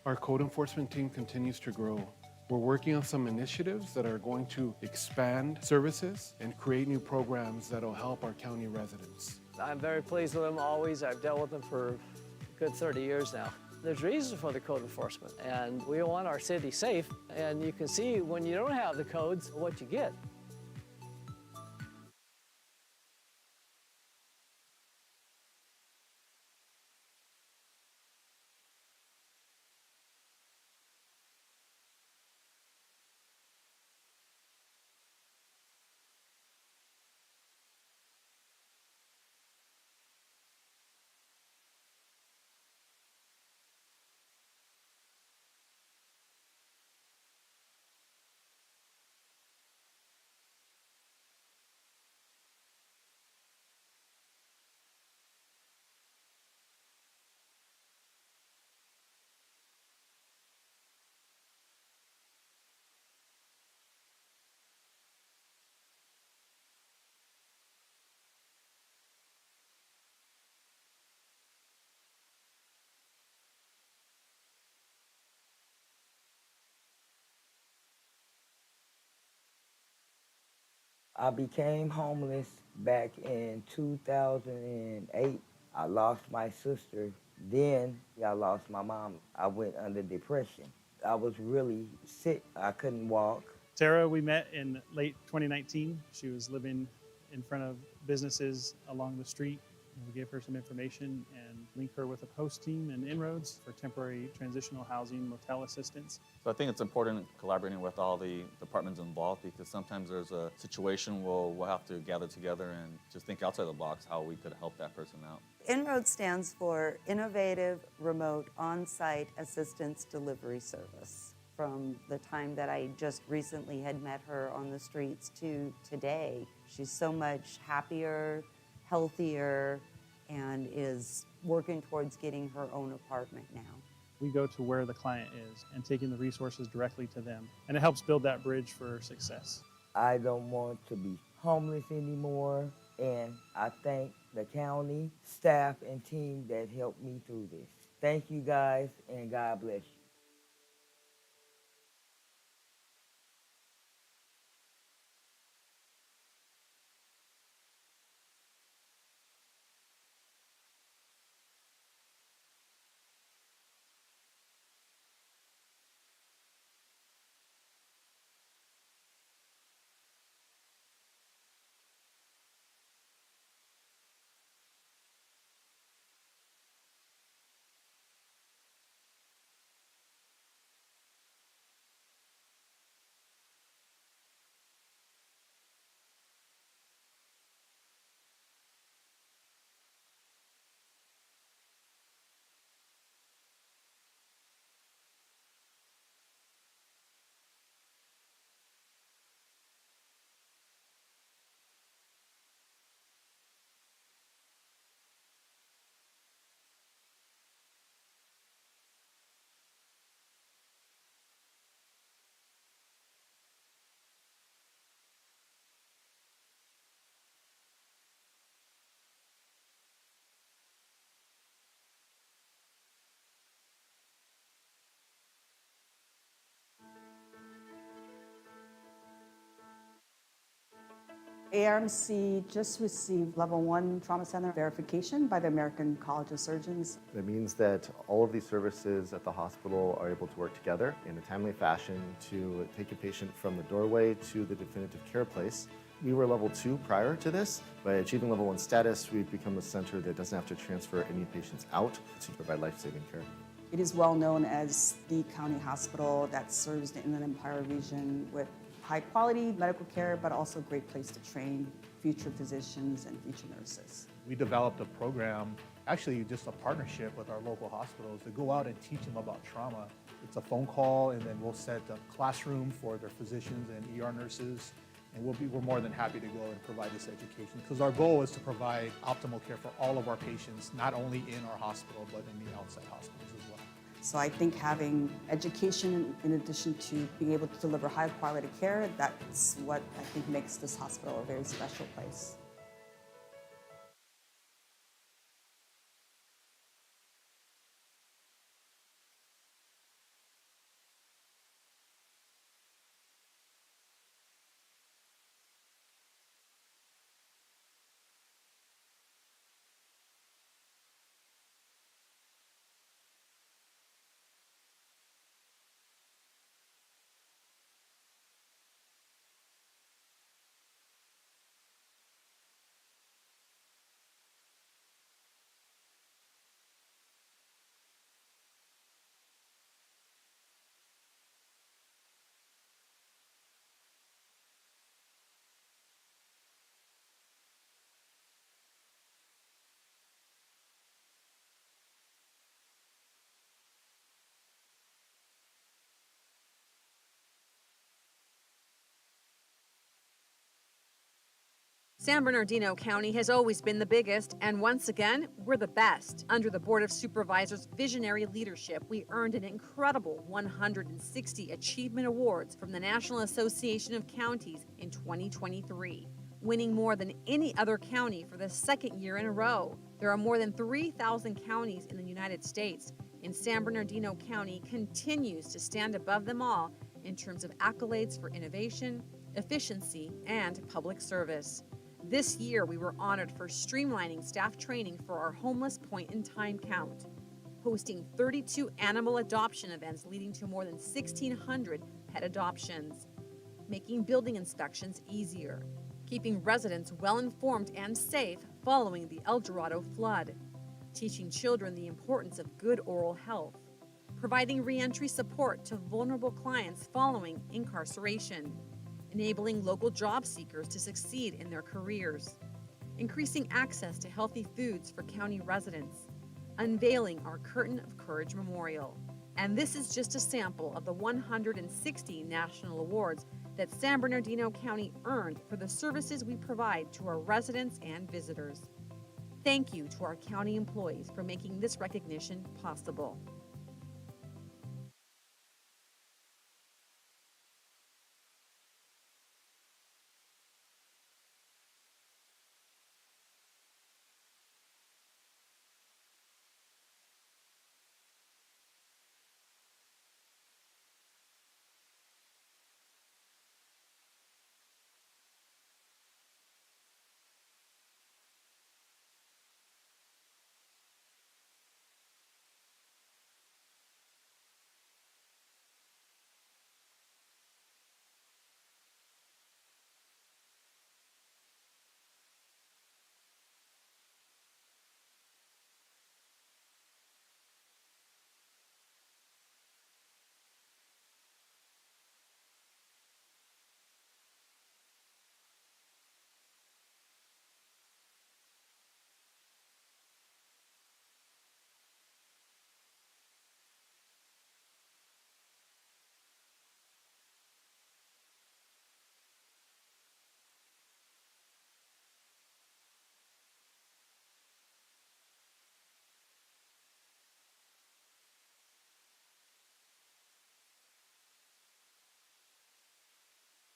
Our code enforcement team continues to grow. We're working on some initiatives that are going to expand services and create new programs that'll help our county residents. I'm very pleased with them always. I've dealt with them for a good 30 years now. There's reasons for the code enforcement, and we want our city safe, and you can see when you don't have the codes what you get. I became homeless back in 2008. I lost my sister. Then I lost my mom. I went under depression. I was really sick. I couldn't walk. Sarah, we met in late 2019. She was living in front of businesses along the street. We gave her some information and linked her with a post team and inroads for temporary transitional housing motel assistance. So I think it's important collaborating with all the departments involved, because sometimes there's a situation where we'll have to gather together and just think outside the box how we could help that person out. Inroad stands for Innovative Remote On-Site Assistance Delivery Service. From the time that I just recently had met her on the streets to today, she's so much happier, healthier, and is working towards getting her own apartment now. We go to where the client is and taking the resources directly to them. And it helps build that bridge for success. I don't want to be homeless anymore, and I thank the county staff and team that helped me through this. Thank you guys, and God bless you. ARMC just received Level 1 Trauma Center verification by the American College of Surgeons. It means that all of these services at the hospital are able to work together in a timely fashion to take a patient from the doorway to the definitive care place. We were Level 2 prior to this. By achieving Level 1 status, we've become a center that doesn't have to transfer any patients out to provide life-saving care. It is well known as the county hospital that serves the Inland Empire region with high-quality medical care, but also a great place to train future physicians and future nurses. We developed a program, actually just a partnership with our local hospitals to go out and teach them about trauma. It's a phone call, and then we'll set a classroom for their physicians and ER nurses, and we're more than happy to go and provide this education, because our goal is to provide optimal care for all of our patients, not only in our hospital, but in the outside hospitals as well. So I think having education in addition to being able to deliver high quality care, that's what I think makes this hospital a very special place. San Bernardino County has always been the biggest, and once again, we're the best. Under the Board of Supervisors' visionary leadership, we earned an incredible 160 Achievement Awards from the National Association of Counties in 2023, winning more than any other county for the second year in a row. There are more than 3,000 counties in the United States, and San Bernardino County continues to stand above them all in terms of accolades for innovation, efficiency, and public service. This year, we were honored for streamlining staff training for our homeless point-in-time count, hosting 32 animal adoption events leading to more than 1,600 pet adoptions, making building inspections easier, keeping residents well-informed and safe following the El Dorado flood, teaching children the importance of good oral health, providing reentry support to vulnerable clients following incarceration, enabling local job seekers to succeed in their careers, increasing access to healthy foods for county residents, unveiling our Curtain of Courage Memorial. And this is just a sample of the 160 national awards that San Bernardino County earned for the services we provide to our residents and visitors. Thank you to our county employees for making this recognition possible.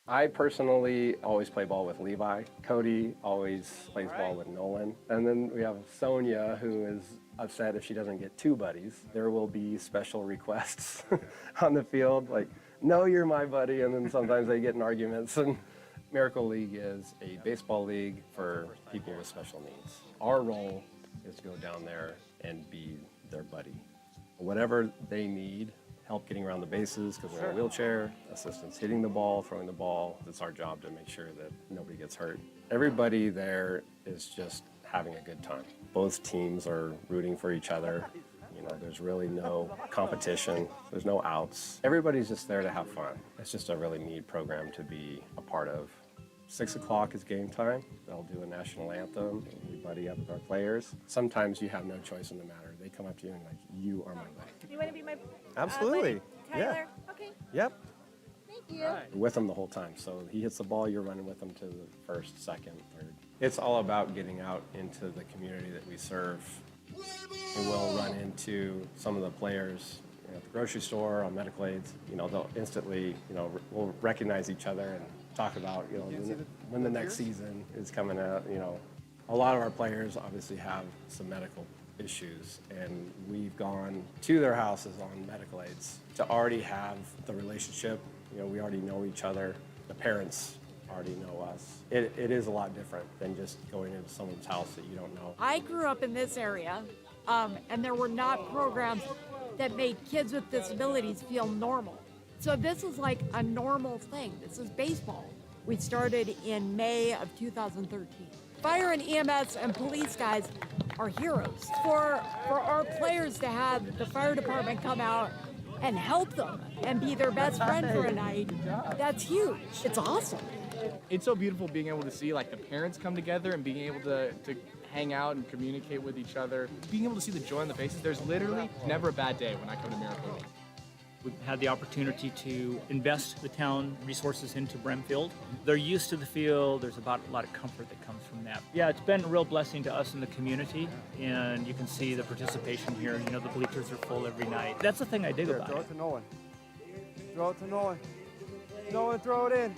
I personally always play ball with Levi. Cody always plays ball with Nolan. And then we have Sonia, who is upset if she doesn't get two buddies. There will be special requests on the field, like, no, you're my buddy, and then sometimes they get in arguments. And Miracle League is a baseball league for people with special needs. Our role is to go down there and be their buddy. Whatever they need, help getting around the bases because they're in a wheelchair, assistance hitting the ball, throwing the ball. It's our job to make sure that nobody gets hurt. Everybody there is just having a good time. Both teams are rooting for each other. You know, there's really no competition. There's no outs. Everybody's just there to have fun. It's just a really neat program to be a part of. 6 o'clock is game time. They'll do a national anthem. We buddy up with our players. Sometimes you have no choice in the matter. They come up to you and like, you are my buddy. You want to be my Absolutely. buddy? Tyler? Yeah. Okay. Yep. Thank you. You're with him the whole time. So he hits the ball, you're running with him to the first, second, third. It's all about getting out into the community that we serve. We will run into some of the players at the grocery store, on medical aids. You know, they'll instantly, we'll recognize each other and talk about, when the next season is coming out. You know, a lot of our players obviously have some medical issues, and we've gone to their houses on medical aids to already have the relationship. You know, we already know each other. The parents already know us. It is a lot different than just going into someone's house that you don't know. I grew up in this area, and there were not programs that made kids with disabilities feel normal. So this is like a normal thing. This is baseball. We started in May of 2013. Fire and EMS and police guys are heroes. For our players to have the fire department come out and help them and be their best friend for a night, that's huge. It's awesome. It's so beautiful being able to see like the parents come together and being able to hang out and communicate with each other. Being able to see the joy on the faces, there's literally never a bad day when I come to Miracle League. We've had the opportunity to invest the town resources into Brimfield. They're used to the field. There's about a lot of comfort that comes from that. Yeah, it's been a real blessing to us in the community, and you can see the participation here. You know, the bleachers are full every night. That's the thing I dig about Throw it. it to Nolan. Throw it to Nolan. Nolan, throw it in.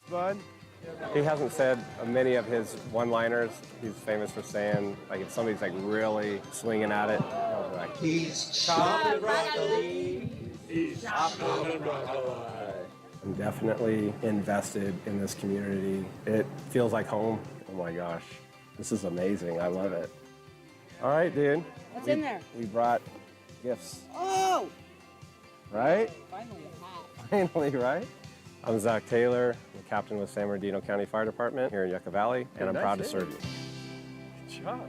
Bud. He hasn't said many of his one-liners. He's famous for saying, like, if somebody's like really swinging at it, he'll be like, he's chopping broccoli. He's chopping broccoli. I'm definitely invested in this community. It feels like home. Oh my gosh, this is amazing. I love it. All right, dude. What's in there? We brought gifts. Oh! Right? Finally a hat. Finally, right? I'm Zach Taylor, I'm the captain with San Bernardino County Fire Department here in Yucca Valley, and I'm proud to serve you. Good job.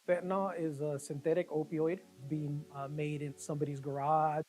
Fentanyl is a synthetic opioid being made in somebody's garage.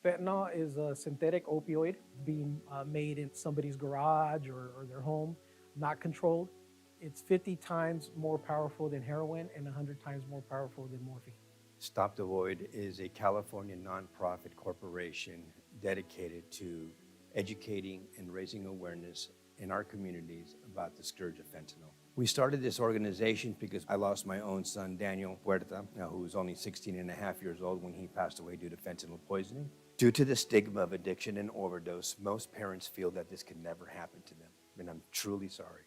Fentanyl is a synthetic opioid being made in somebody's garage or their home, not controlled. It's 50 times more powerful than heroin and 100 times more powerful than morphine. Stop the Void is a California nonprofit corporation dedicated to educating and raising awareness in our communities about the scourge of fentanyl. We started this organization because I lost my own son, Daniel Huerta, who was only 16 and a half years old when he passed away due to fentanyl poisoning. Due to the stigma of addiction and overdose, most parents feel that this could never happen to them, and I'm truly sorry,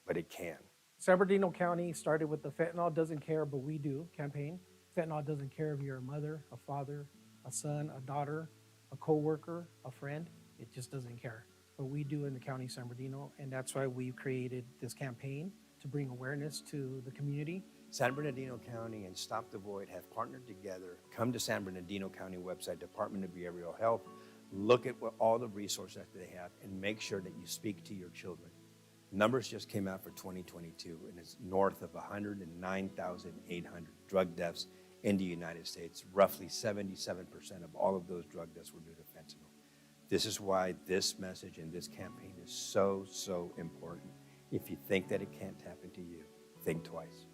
but it can. San Bernardino County started with the Fentanyl Doesn't Care, But We Do campaign. Fentanyl doesn't care if you're a mother, a father, a son, a daughter, a coworker, a friend. It just doesn't care. But we do in the county of San Bernardino, and that's why we created this campaign to bring awareness to the community. San Bernardino County and Stop the Void have partnered together. Come to San Bernardino County website, Department of Behavioral Health, look at all the resources that they have, and make sure that you speak to your children. Numbers just came out for 2022, and it's north of 109,800 drug deaths in the United States. Roughly 77% of all of those drug deaths were due to fentanyl. This is why this message and this campaign is so, so important. If you think that it can't happen to you, think twice.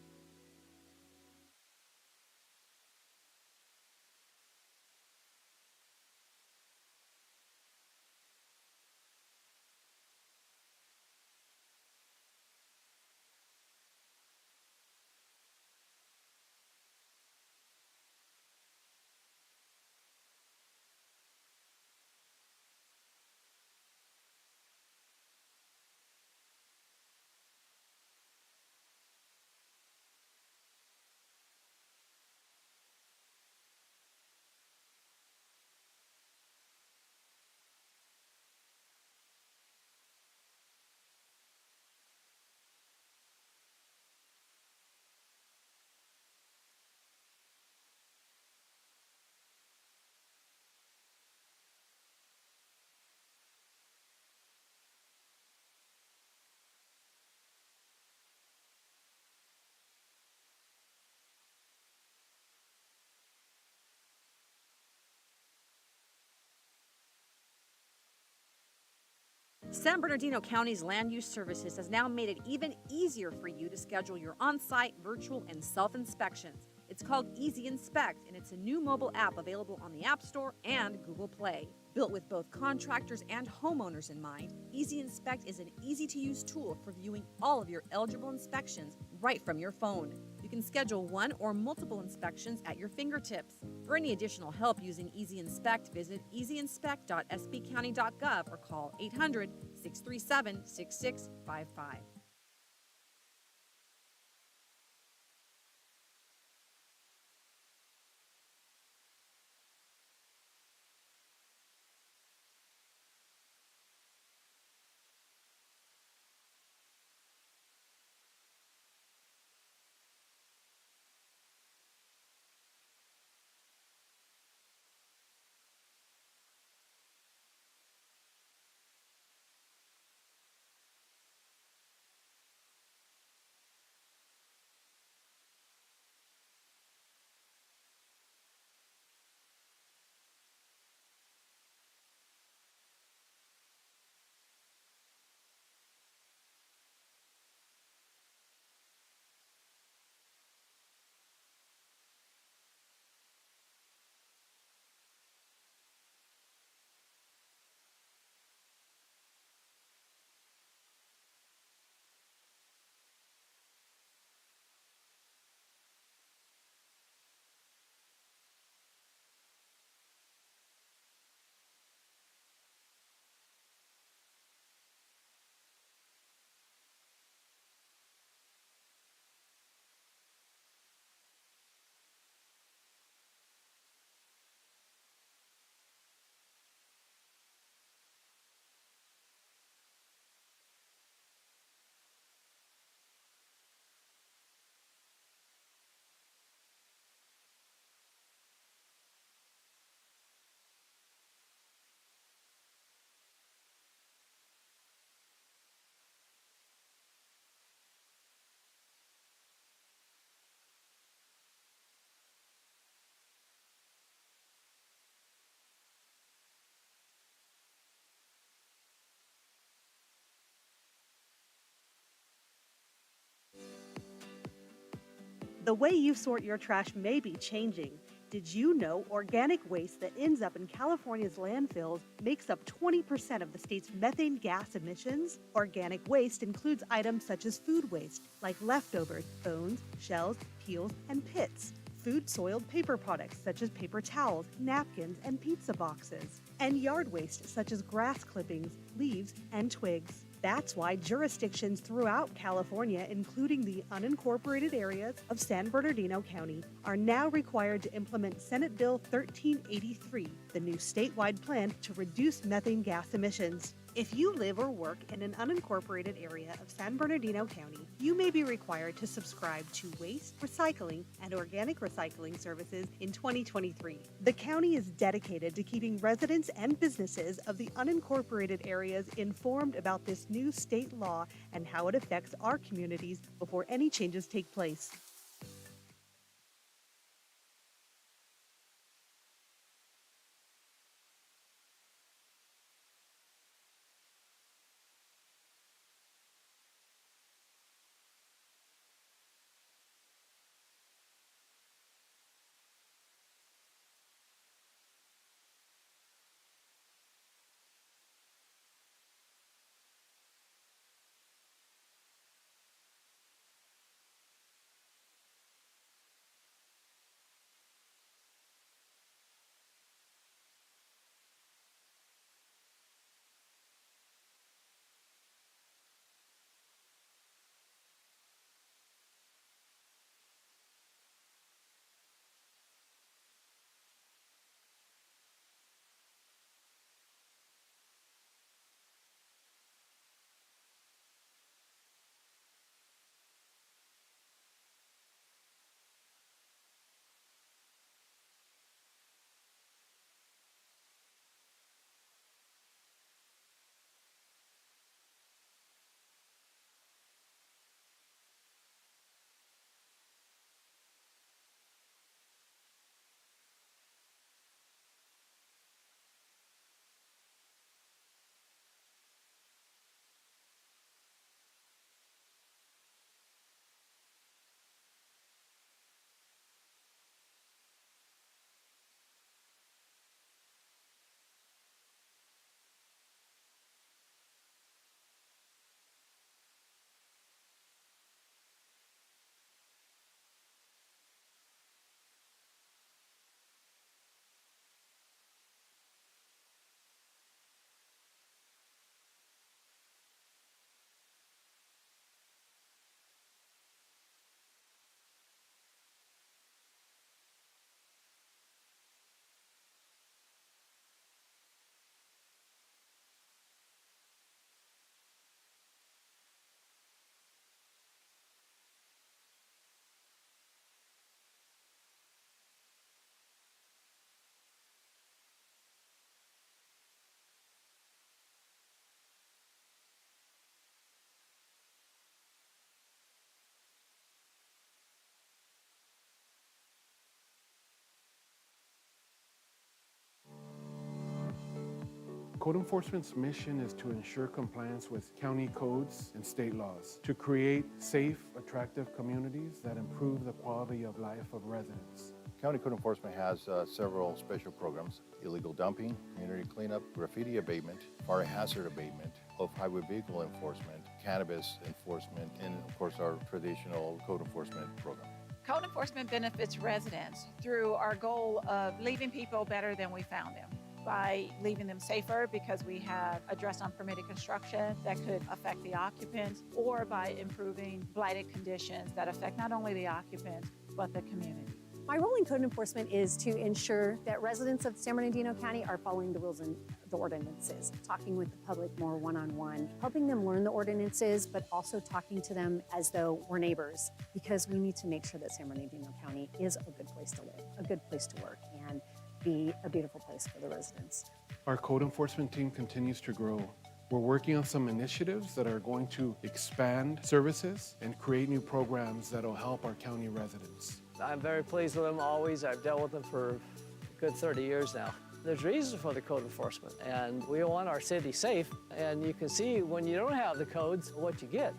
San Bernardino County's Land Use Services has now made it even easier for you to schedule your on-site, virtual, and self-inspections. It's called Easy Inspect, and it's a new mobile app available on the App Store and Google Play. Built with both contractors and homeowners in mind, Easy Inspect is an easy-to-use tool for viewing all of your eligible inspections right from your phone. You can schedule one or multiple inspections at your fingertips. For any additional help using Easy Inspect, visit easyinspect.sbcounty.gov or call 800-637-6655. The way you sort your trash may be changing. Did you know organic waste that ends up in California's landfills makes up 20% of the state's methane gas emissions? Organic waste includes items such as food waste, like leftovers, bones, shells, peels, and pits. Food-soiled paper products such as paper towels, napkins, and pizza boxes. And yard waste such as grass clippings, leaves, and twigs. That's why jurisdictions throughout California, including the unincorporated areas of San Bernardino County, are now required to implement Senate Bill 1383, the new statewide plan to reduce methane gas emissions. If you live or work in an unincorporated area of San Bernardino County, you may be required to subscribe to waste, recycling, and organic recycling services in 2023. The county is dedicated to keeping residents and businesses of the unincorporated areas informed about this new state law and how it affects our communities before any changes take place. Code enforcement's mission is to ensure compliance with county codes and state laws, to create safe, attractive communities that improve the quality of life of residents. County Code Enforcement has several special programs: illegal dumping, community cleanup, graffiti abatement, fire hazard abatement, off-highway vehicle enforcement, cannabis enforcement, and of course our traditional code enforcement program. Code enforcement benefits residents through our goal of leaving people better than we found them, by leaving them safer because we have addressed unpermitted construction that could affect the occupants, or by improving blighted conditions that affect not only the occupants, but the community. My role in code enforcement is to ensure that residents of San Bernardino County are following the rules and the ordinances, talking with the public more one-on-one, helping them learn the ordinances, but also talking to them as though we're neighbors, because we need to make sure that San Bernardino County is a good place to live, a good place to work, and be a beautiful place for the residents. Our code enforcement team continues to grow. We're working on some initiatives that are going to expand services and create new programs that will help our county residents. I'm very pleased with them always. I've dealt with them for a good 30 years now. There's reasons for the code enforcement, and we want our city safe, and you can see when you don't have the codes what you get.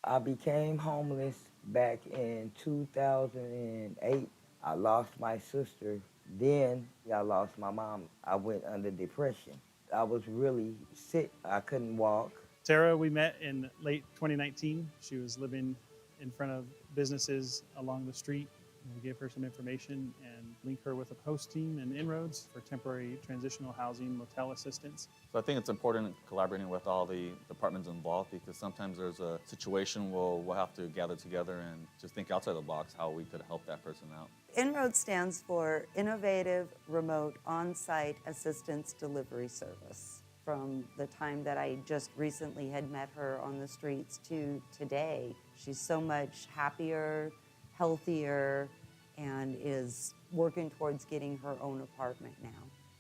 I became homeless back in 2008. I lost my sister. Then I lost my mom. I went under depression. I was really sick. I couldn't walk. Sarah, we met in late 2019. She was living in front of businesses along the street. We gave her some information and linked her with a post team and inroads for temporary transitional housing motel assistance. So I think it's important collaborating with all the departments involved, because sometimes there's a situation where we'll have to gather together and just think outside the box how we could help that person out. Inroad stands for Innovative Remote On-Site Assistance Delivery Service. From the time that I just recently had met her on the streets to today, she's so much happier, healthier, and is working towards getting her own apartment now.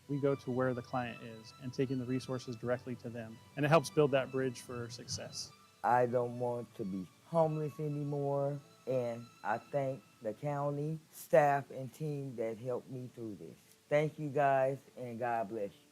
We go to where the client is and taking the resources directly to them, and it helps build that bridge for success. I don't want to be homeless anymore, and I thank the county staff and team that helped me through this. Thank you guys, and God bless you.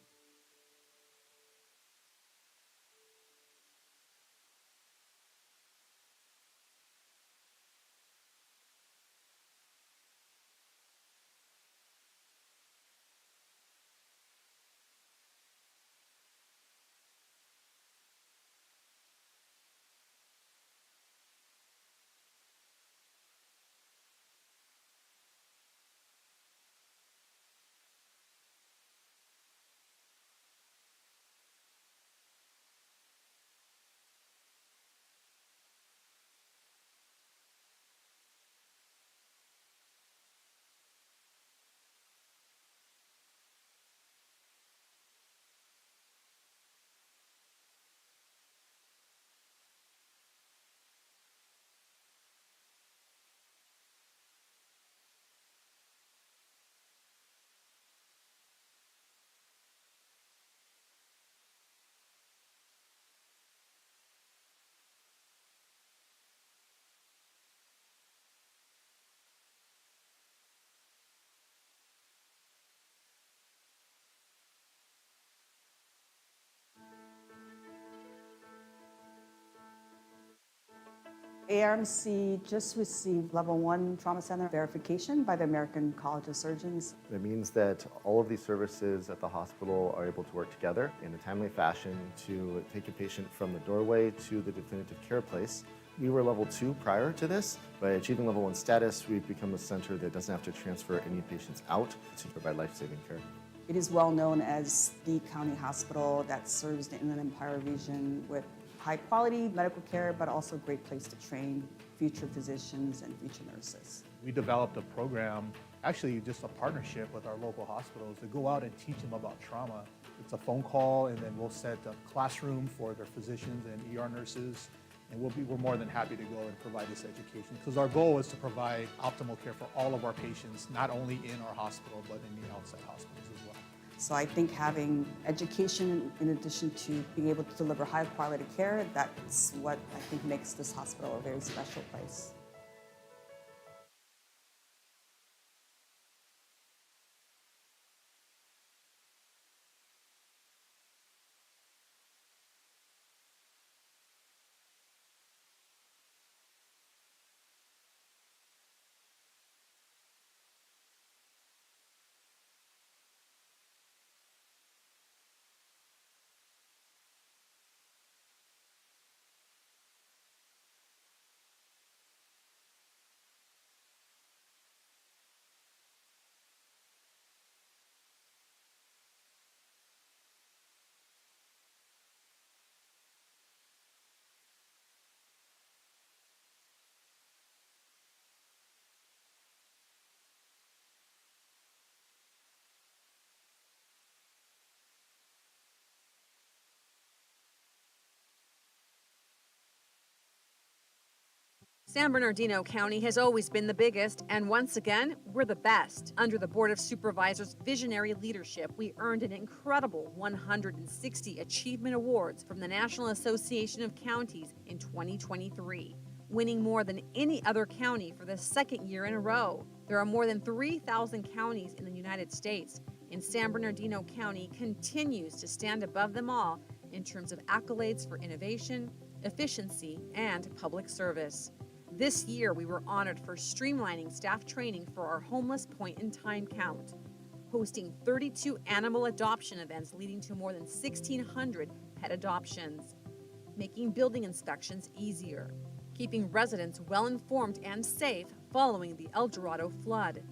ARMC just received Level 1 Trauma Center verification by the American College of Surgeons. It means that all of these services at the hospital are able to work together in a timely fashion to take a patient from the doorway to the definitive care place. We were Level 2 prior to this. By achieving Level 1 status, we've become a center that doesn't have to transfer any patients out to provide life-saving care. It is well known as the county hospital that serves the Inland Empire region with high quality medical care, but also a great place to train future physicians and future nurses. We developed a program, actually just a partnership with our local hospitals, to go out and teach them about trauma. It's a phone call, and then we'll set a classroom for their physicians and ER nurses, and we're more than happy to go and provide this education, because our goal is to provide optimal care for all of our patients, not only in our hospital, but in the outside hospitals as well. So I think having education in addition to being able to deliver high quality care, that's what I think makes this hospital a very special place. San Bernardino County has always been the biggest, and once again, we're the best. Under the Board of Supervisors' visionary leadership, we earned an incredible 160 achievement awards from the National Association of Counties in 2023, winning more than any other county for the second year in a row. There are more than 3,000 counties in the United States, and San Bernardino County continues to stand above them all in terms of accolades for innovation, efficiency, and public service. This year, we were honored for streamlining staff training for our homeless point-in-time count, hosting 32 animal adoption events leading to more than 1,600 pet adoptions, making building inspections easier, keeping residents well-informed and safe following the El Dorado flood,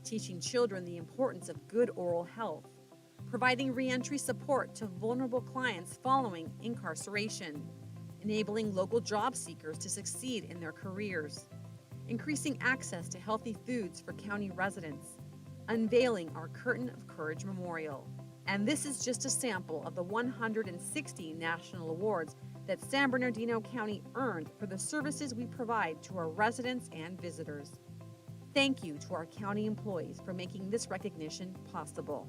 teaching children the importance of good oral health, providing reentry support to vulnerable clients following incarceration, enabling local job seekers to succeed in their careers, increasing access to healthy foods for county residents, unveiling our Curtain of Courage Memorial. And this is just a sample of the 160 national awards that San Bernardino County earned for the services we provide to our residents and visitors. Thank you to our county employees for making this recognition possible.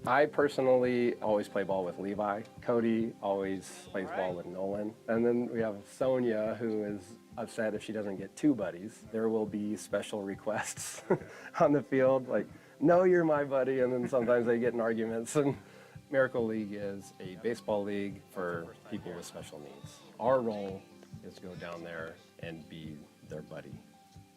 I personally always play ball with Levi. Cody always plays ball with Nolan. And then we have Sonia, who is upset if she doesn't get two buddies. There will be special requests on the field, like, no, you're my buddy, and then sometimes they get in arguments. And Miracle League is a baseball league for people with special needs. Our role is to go down there and be their buddy.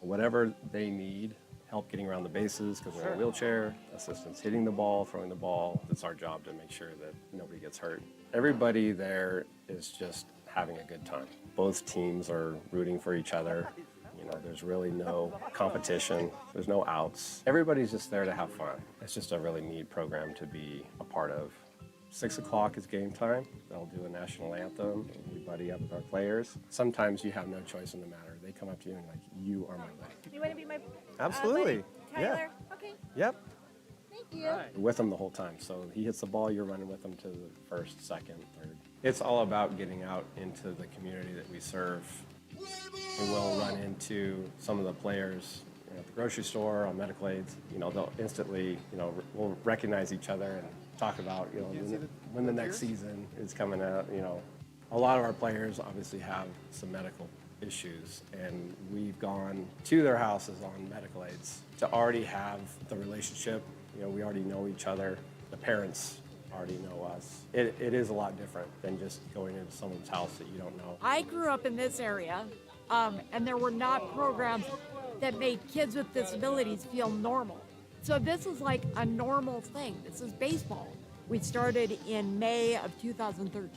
Whatever they need, help getting around the bases because they're in a wheelchair, assistance hitting the ball, throwing the ball. It's our job to make sure that nobody gets hurt. Everybody there is just having a good time. Both teams are rooting for each other. You know, there's really no competition. There's no outs. Everybody's just there to have fun. It's just a really neat program to be a part of. 6 o'clock is game time. They'll do a national anthem. We buddy up with our players. Sometimes you have no choice in the matter. They come up to you and like, you are my buddy. You want to be my Absolutely. buddy? Yeah. Tyler? Okay. Yep. Thank you. You're with them the whole time. So he hits the ball, you're running with him to the first, second, third. It's all about getting out into the community that we serve. We will run into some of the players at the grocery store, on medical aids. You know, they'll instantly, we'll recognize each other and talk about, when the next season is coming out. A lot of our players obviously have some medical issues, and we've gone to their houses on medical aids to already have the relationship. We already know each other. The parents already know us. It is a lot different than just going into someone's house that you don't know. I grew up in this area, and there were not programs that made kids with disabilities feel normal. So this is like a normal thing. This is baseball. We started in May of 2013.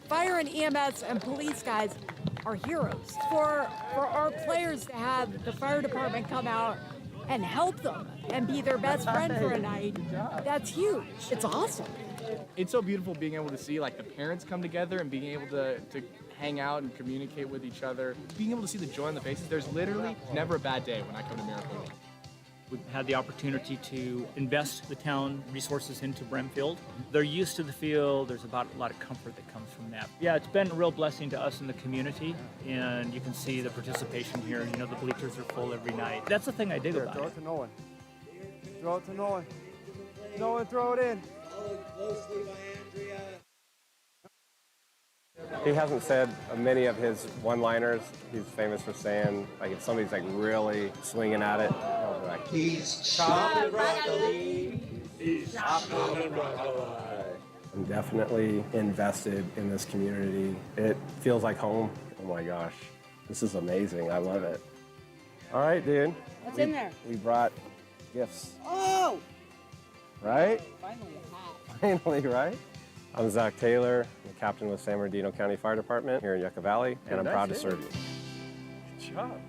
Fire and EMS and police guys are heroes. For our players to have the fire department come out and help them and be their best friend for a night, that's huge. It's awesome. It's so beautiful being able to see like the parents come together and being able to hang out and communicate with each other. Being able to see the joy on the faces. There's literally never a bad day when I come to Miracle League. We've had the opportunity to invest the town resources into Brimfield. They're used to the field. There's a lot of comfort that comes from that. Yeah, it's been a real blessing to us in the community, and you can see the participation here. The bleachers are full every night. That's the thing I dig about Throw it. it to Nolan. Throw it to Nolan. Nolan, throw it in. He hasn't said many of his one-liners. He's famous for saying, like, if somebody's like really swinging at it, he'll be like, He's chopping broccoli, I'm definitely invested in this community. It feels like home. Oh my gosh, this is amazing. I love it. All right, dude. What's in there? We brought gifts, Oh! right? Finally a hat. Finally, right? I'm Zach Taylor, I'm the captain with San Bernardino County Fire Department here in Yucca Valley, and I'm proud to serve you. Good job.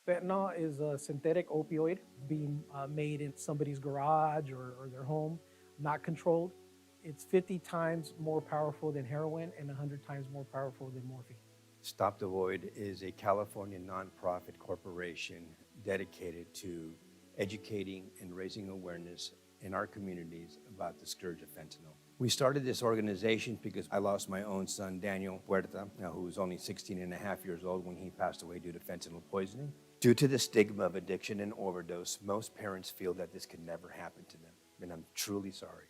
Fentanyl is a synthetic opioid being made in somebody's garage or their home, not controlled. It's 50 times more powerful than heroin and 100 times more powerful than morphine. Stop the Void is a California nonprofit corporation dedicated to educating and raising awareness in our communities about the scourge of fentanyl. We started this organization because I lost my own son, Daniel Huerta, who was only 16 and a half years old when he passed away due to fentanyl poisoning. Due to the stigma of addiction and overdose, most parents feel that this can never happen to them. And I'm truly sorry,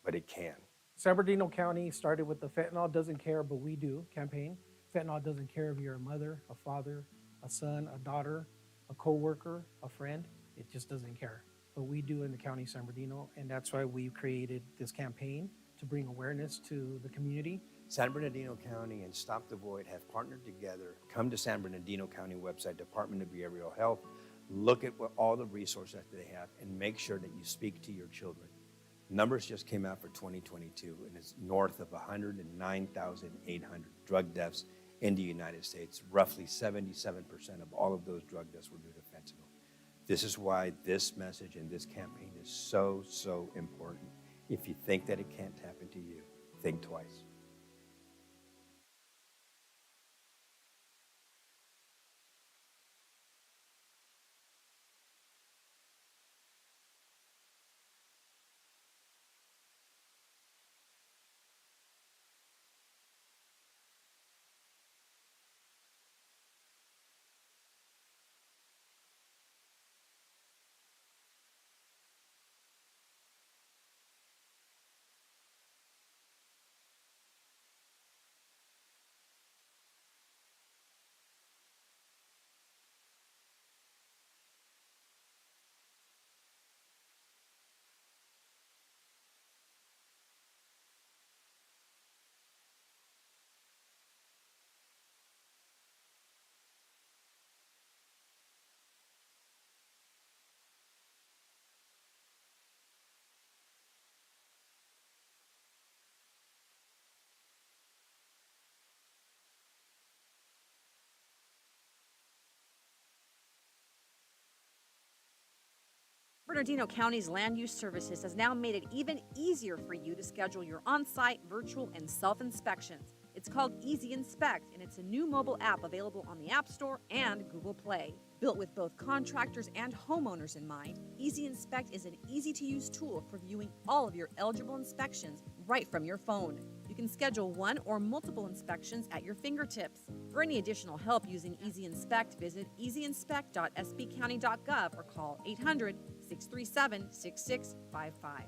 but it can. San Bernardino County started with the Fentanyl Doesn't Care, But We Do campaign. Fentanyl doesn't care if you're a mother, a father, a son, a daughter, a co-worker, a friend. It just doesn't care. But we do in the county of San Bernardino, and that's why we created this campaign to bring awareness to the community. San Bernardino County and Stop the Void have partnered together. Come to San Bernardino County website, Department of Behavioral Health, look at what all the resources that they have, and make sure that you speak to your children. Numbers just came out for 2022, and it's north of 109,800 drug deaths in the United States. Roughly 77% of all of those drug deaths were due to fentanyl. This is why this message and this campaign is so, so important. If you think that it can't happen to you, think twice. Bernardino County's Land Use Services has now made it even easier for you to schedule your on-site, virtual, and self-inspections. It's called Easy Inspect, and it's a new mobile app available on the App Store and Google Play. Built with both contractors and homeowners in mind, Easy Inspect is an easy-to-use tool for viewing all of your eligible inspections right from your phone. You can schedule one or multiple inspections at your fingertips. For any additional help using Easy Inspect, visit easyinspect.sbcounty.gov or call 800-637-6655.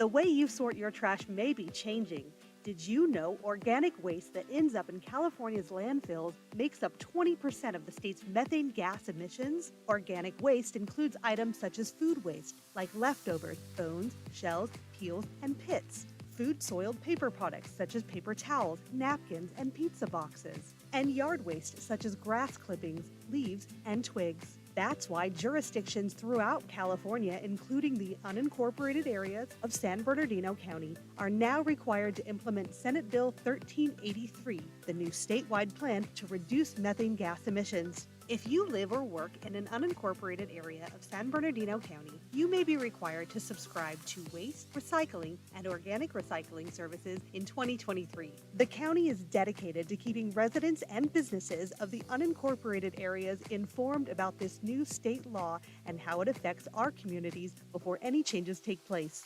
The way you sort your trash may be changing. Did you know organic waste that ends up in California's landfills makes up 20% of the state's methane gas emissions? Organic waste includes items such as food waste, like leftovers, bones, shells, peels, and pits. Food-soiled paper products such as paper towels, napkins, and pizza boxes. And yard waste such as grass clippings, leaves, and twigs. That's why jurisdictions throughout California, including the unincorporated areas of San Bernardino County, are now required to implement Senate Bill 1383, the new statewide plan to reduce methane gas emissions. If you live or work in an unincorporated area of San Bernardino County, you may be required to subscribe to waste, recycling, and organic recycling services in 2023. The county is dedicated to keeping residents and businesses of the unincorporated areas informed about this new state law and how it affects our communities before any changes take place.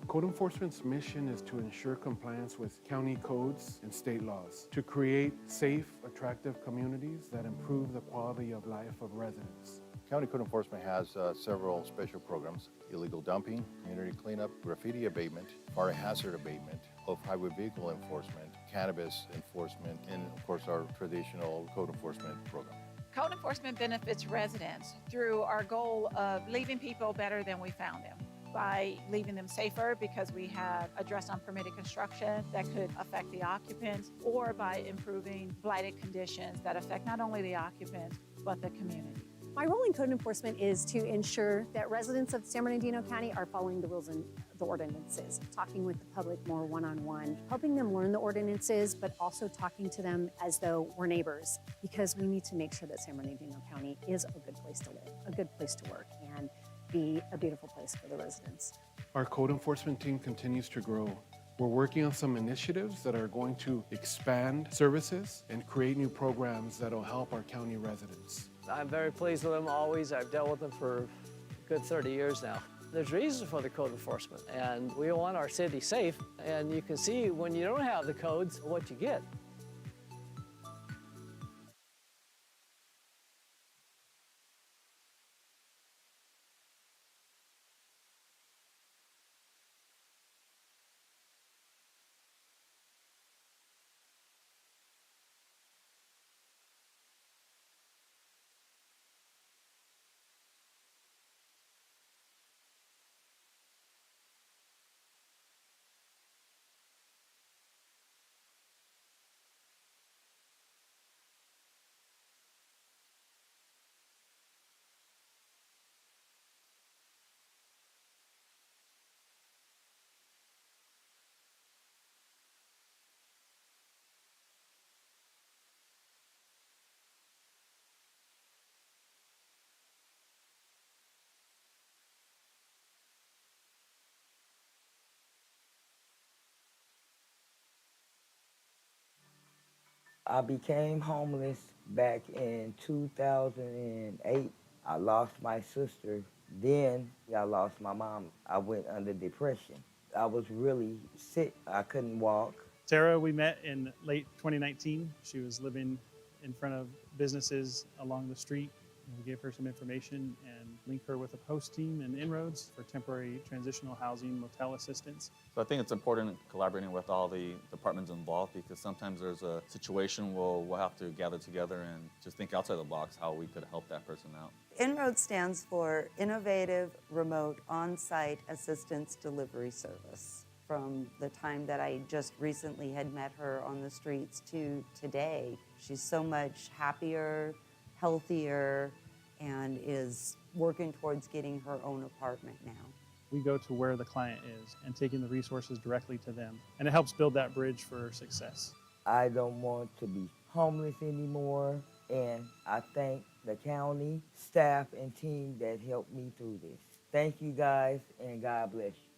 Code enforcement's mission is to ensure compliance with county codes and state laws, to create safe, attractive communities that improve the quality of life of residents. County Code Enforcement has several special programs: illegal dumping, community cleanup, graffiti abatement, fire hazard abatement, off-highway vehicle enforcement, cannabis enforcement, and of course our traditional code enforcement program. Code enforcement benefits residents through our goal of leaving people better than we found them, by leaving them safer because we have addressed unpermitted construction that could affect the occupants, or by improving blighted conditions that affect not only the occupants, but the community. My role in code enforcement is to ensure that residents of San Bernardino County are following the rules and the ordinances, talking with the public more one-on-one, helping them learn the ordinances, but also talking to them as though we're neighbors, because we need to make sure that San Bernardino County is a good place to live, a good place to work, and be a beautiful place for the residents. Our code enforcement team continues to grow. We're working on some initiatives that are going to expand services and create new programs that will help our county residents. I'm very pleased with them always. I've dealt with them for a good 30 years now. There's reasons for the code enforcement, and we want our city safe, and you can see when you don't have the codes what you get. I became homeless back in 2008. I lost my sister. Then I lost my mom. I went under depression. I was really sick. I couldn't walk. Sarah, we met in late 2019. She was living in front of businesses along the street. We gave her some information and linked her with a post team and inroads for temporary transitional housing motel assistance. So I think it's important collaborating with all the departments involved, because sometimes there's a situation where we'll have to gather together and just think outside the box how we could help that person out. Inroad stands for Innovative Remote On-Site Assistance Delivery Service. From the time that I just recently had met her on the streets to today, she's so much happier, healthier, and is working towards getting her own apartment now. We go to where the client is and taking the resources directly to them, and it helps build that bridge for success. I don't want to be homeless anymore, and I thank the county staff and team that helped me through this. Thank you guys, and God bless you.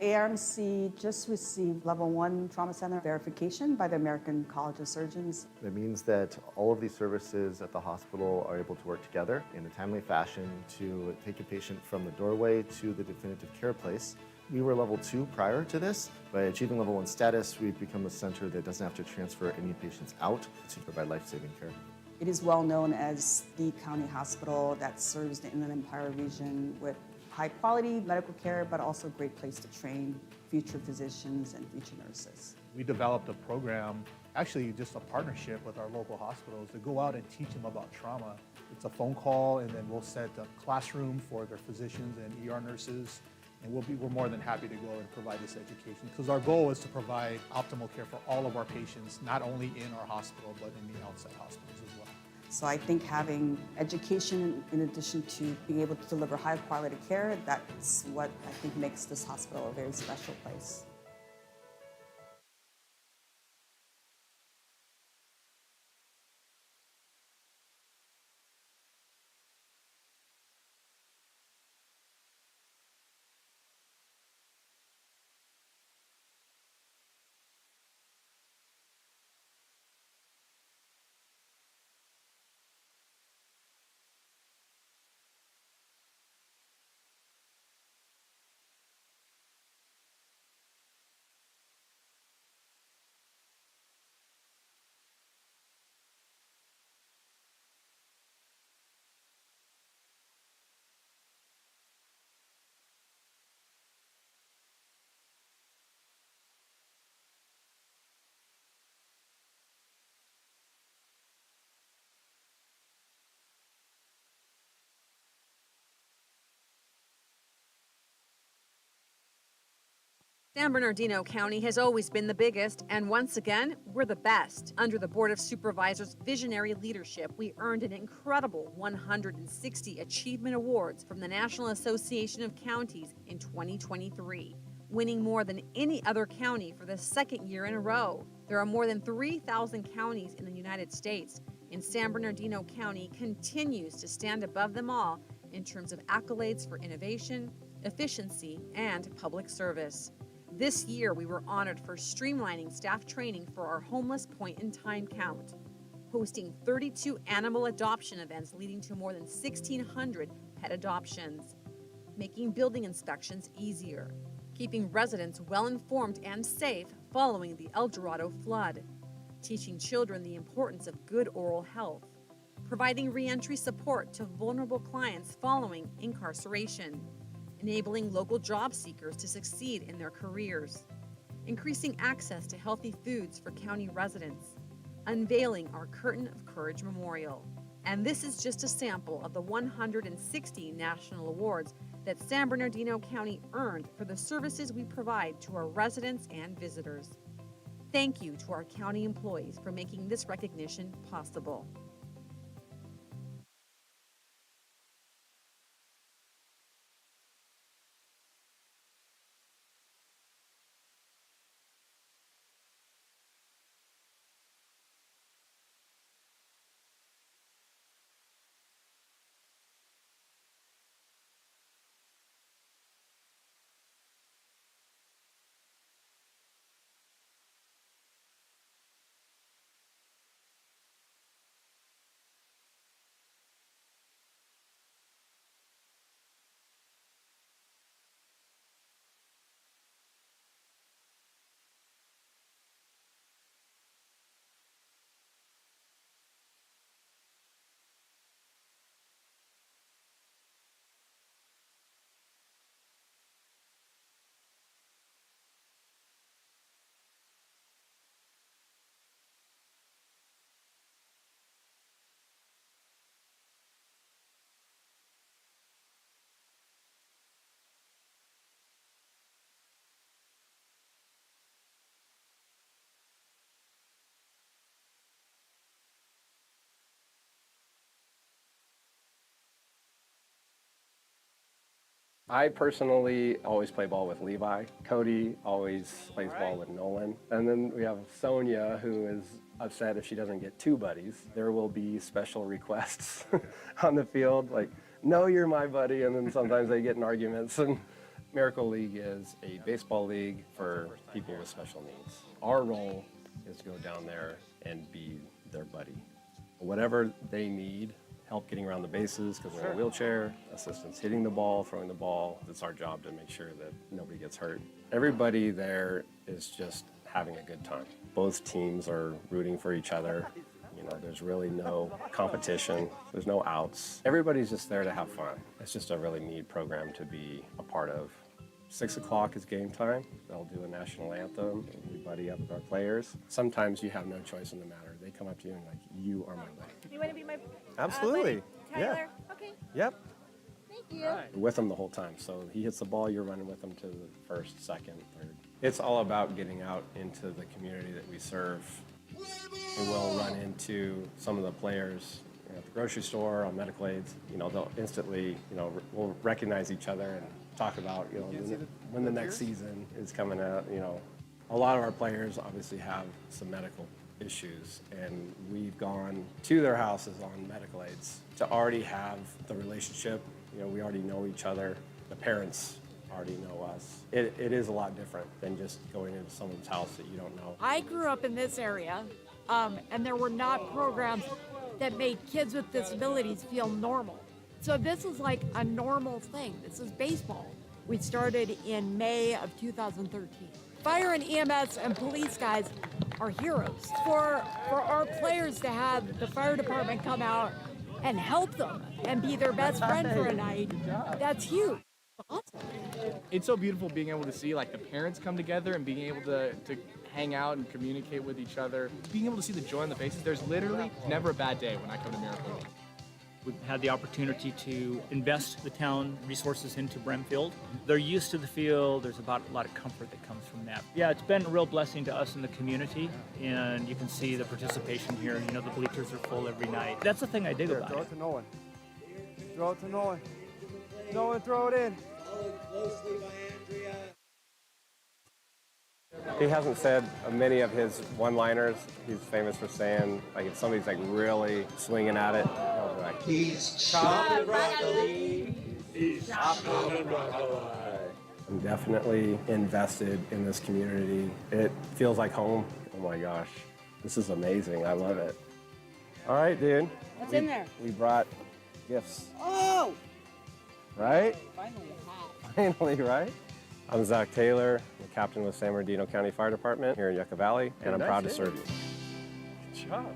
ARMC just received Level 1 Trauma Center verification by the American College of Surgeons. It means that all of these services at the hospital are able to work together in a timely fashion to take a patient from the doorway to the definitive care place. We were Level 2 prior to this. By achieving Level 1 status, we've become a center that doesn't have to transfer any patients out to provide life-saving care. It is well known as the county hospital that serves the Inland Empire region with high-quality medical care, but also a great place to train future physicians and future nurses. We developed a program, actually just a partnership with our local hospitals, to go out and teach them about trauma. It's a phone call, and then we'll set a classroom for their physicians and ER nurses, and we're more than happy to go and provide this education, because our goal is to provide optimal care for all of our patients, not only in our hospital, but in the outside hospitals as well. So I think having education in addition to being able to deliver high quality care, that's what I think makes this hospital a very special place. San Bernardino County has always been the biggest, and once again, we're the best. Under the Board of Supervisors' visionary leadership, we earned an incredible 160 achievement awards from the National Association of Counties in 2023, winning more than any other county for the second year in a row. There are more than 3,000 counties in the United States, and San Bernardino County continues to stand above them all in terms of accolades for innovation, efficiency, and public service. This year, we were honored for streamlining staff training for our homeless point-in-time count, hosting 32 animal adoption events leading to more than 1,600 pet adoptions, making building inspections easier, keeping residents well-informed and safe following the El Dorado flood, teaching children the importance of good oral health, providing reentry support to vulnerable clients following incarceration, enabling local job seekers to succeed in their careers, increasing access to healthy foods for county residents, unveiling our Curtain of Courage Memorial. And this is just a sample of the 160 national awards that San Bernardino County earned for the services we provide to our residents and visitors. Thank you to our county employees for making this recognition possible. I personally always play ball with Levi. Cody always plays ball with Nolan. And then we have Sonia, who is upset if she doesn't get two buddies. There will be special requests on the field, like, no, you're my buddy, and then sometimes they get in arguments. And Miracle League is a baseball league for people with special needs. Our role is to go down there and be their buddy. Whatever they need, help getting around the bases because they're in a wheelchair, assistance hitting the ball, throwing the ball. It's our job to make sure that nobody gets hurt. Everybody there is just having a good time. Both teams are rooting for each other. You know, there's really no competition. There's no outs. Everybody's just there to have fun. It's just a really neat program to be a part of. 6 o'clock is game time. They'll do a national anthem. We buddy up with our players. Sometimes you have no choice in the matter. They come up to you and like, you are my buddy. You want to be my Absolutely. buddy? Tyler? Yeah. Okay. Yep. Thank you. You're with them the whole time. So he hits the ball, you're running with him to the first, second, third. It's all about getting out into the community that we serve. And we'll run into some of the players at the grocery store, on medical aids. You know, they'll instantly, we'll recognize each other and talk about, when the next season is coming out. A lot of our players obviously have some medical issues, and we've gone to their houses on medical aids to already have the relationship. We already know each other. The parents already know us. It is a lot different than just going into someone's house that you don't know. I grew up in this area, and there were not programs that made kids with disabilities feel normal. So this is like a normal thing. This is baseball. We started in May of 2013. Fire and EMS and police guys are heroes. For our players to have the fire department come out and help them and be their best friend for a night, that's huge. Awesome. It's so beautiful being able to see like the parents come together and being able to hang out and communicate with each other. Being able to see the joy on the faces. There's literally never a bad day when I come to Miracle League. We've had the opportunity to invest the town resources into Bremfield. They're used to the field. There's about a lot of comfort that comes from that. Yeah, it's been a real blessing to us in the community, and you can see the participation here. The bleachers are full every night. That's the thing I dig about Throw it. it to Nolan. Throw it to Nolan. Nolan, throw it in. He hasn't said many of his one-liners. He's famous for saying, like, if somebody's like really swinging at it, he'll be like, He's chopping broccoli. He's I'm definitely invested in this community. It feels like home. Oh my gosh, this is amazing. I love it. All right, dude. What's in there? We brought gifts, Oh! right? Finally a hat. Finally, right? I'm Zach Taylor, the captain with San Bernardino County Fire Department here in Yucca Valley, and I'm proud to serve you. Good job.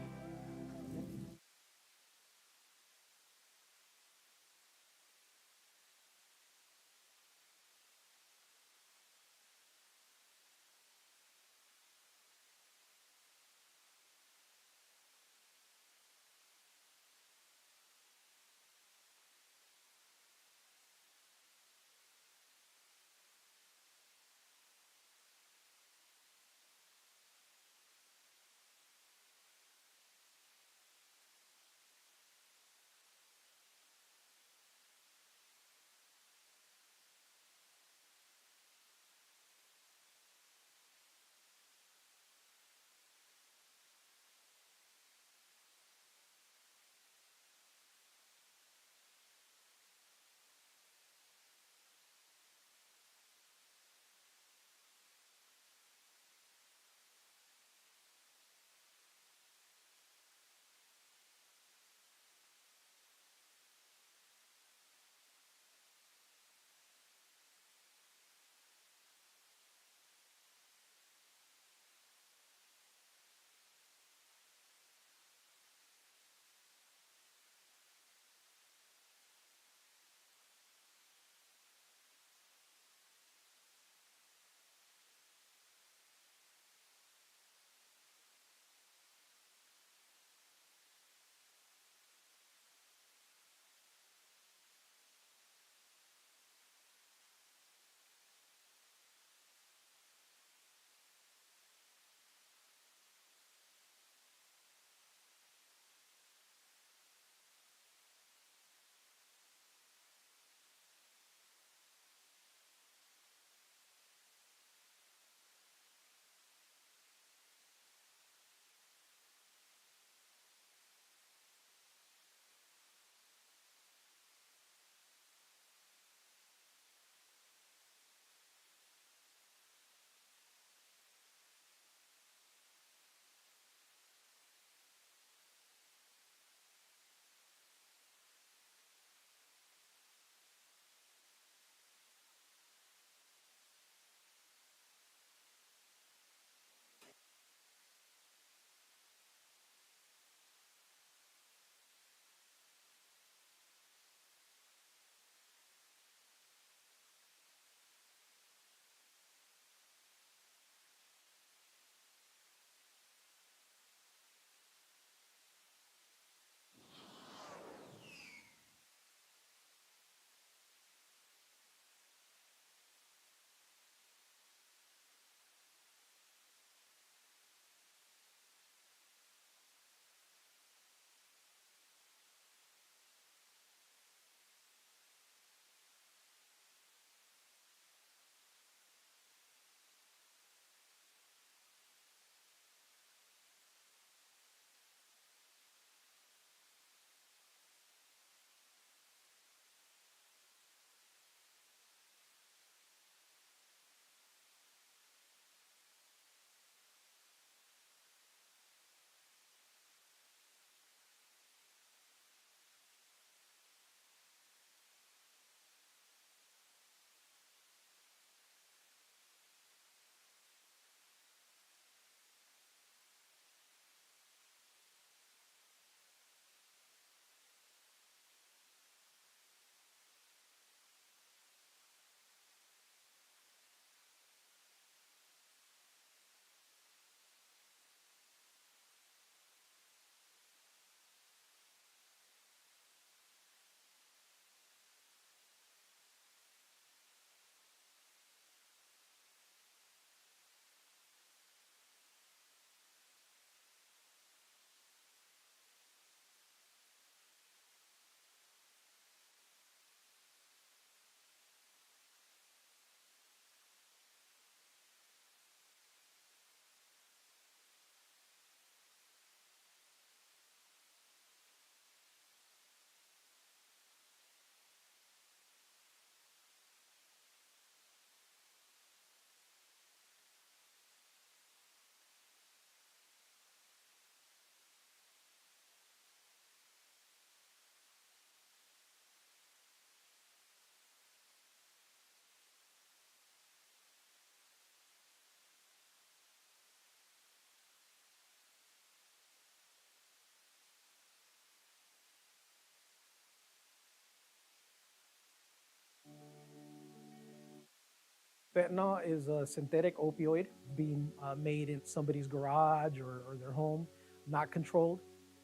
Fentanyl is a synthetic opioid being made in somebody's garage or their home, not controlled.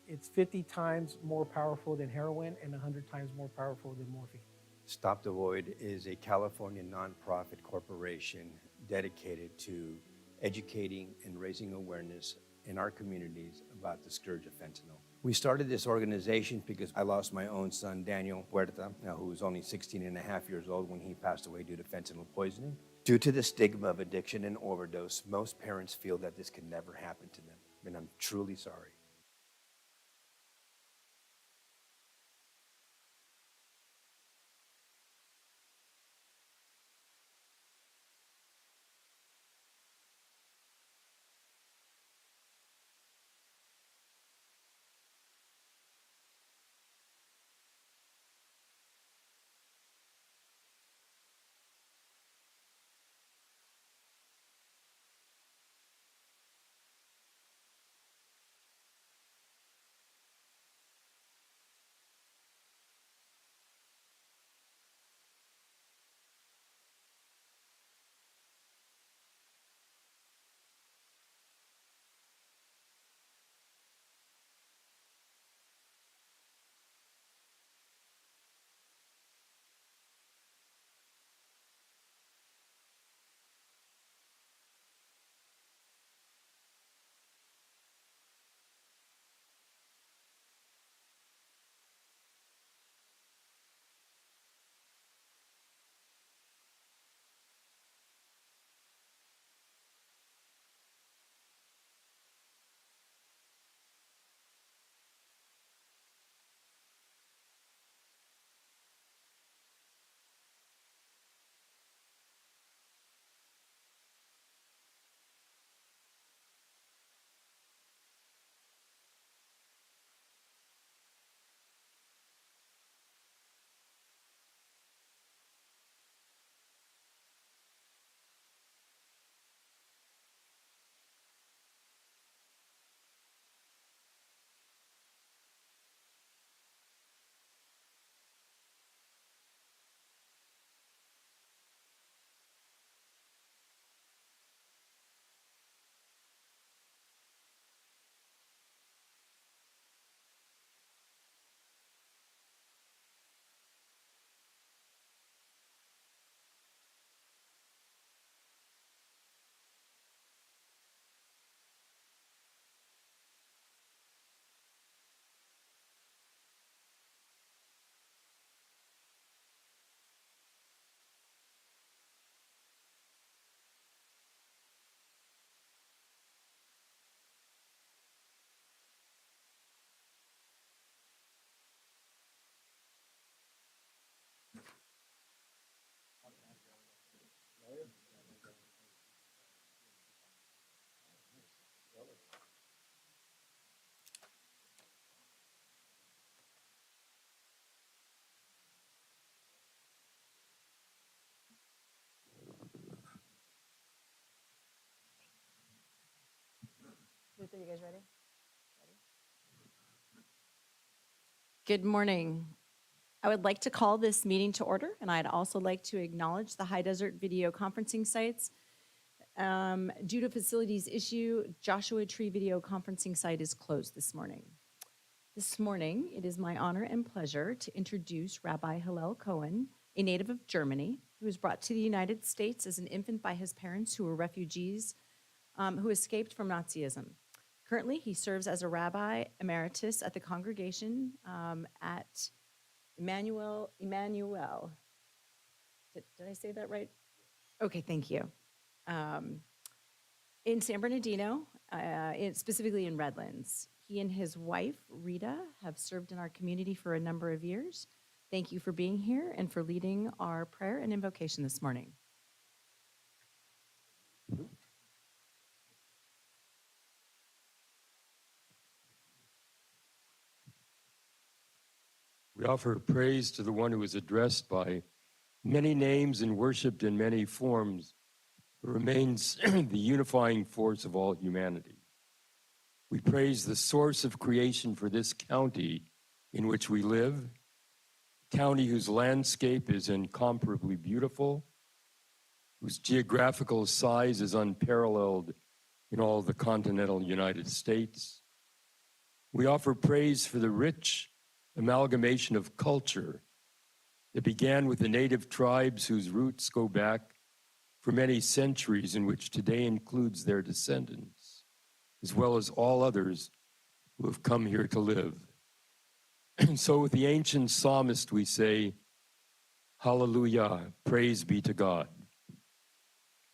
It's 50 times more powerful than heroin and 100 times more powerful than morphine. Stop the Void is a California nonprofit corporation dedicated to educating and raising awareness in our communities about the scourge of fentanyl. We started this organization because I lost my own son, Daniel Huerta, who was only 16 and a half years old when he passed away due to fentanyl poisoning. Due to the stigma of addiction and overdose, most parents feel that this can never happen to them, and I'm truly sorry. Luther, you guys ready? Good morning. I would like to call this meeting to order, and I'd also like to acknowledge the High Desert video conferencing sites. Due to facilities issue, Joshua Tree video conferencing site is closed this morning. This morning, it is my honor and pleasure to introduce Rabbi Hillel Cohen, a native of Germany, who was brought to the United States as an infant by his parents who were refugees who escaped from Nazism. Currently, he serves as a rabbi emeritus at the congregation at Emmanuel. Did I say that right? Okay, thank you. In San Bernardino, specifically in Redlands. He and his wife, Rita, have served in our community for a number of years. Thank you for being here and for leading our prayer and invocation this morning. We offer praise to the one who is addressed by many names and worshiped in many forms, who remains the unifying force of all humanity. We praise the source of creation for this county in which we live, a county whose landscape is incomparably beautiful, whose geographical size is unparalleled in all the continental United States. We offer praise for the rich amalgamation of culture that began with the native tribes whose roots go back for many centuries, and which today includes their descendants, as well as all others who have come here to live. And so with the ancient psalmist we say, Hallelujah, praise be to God.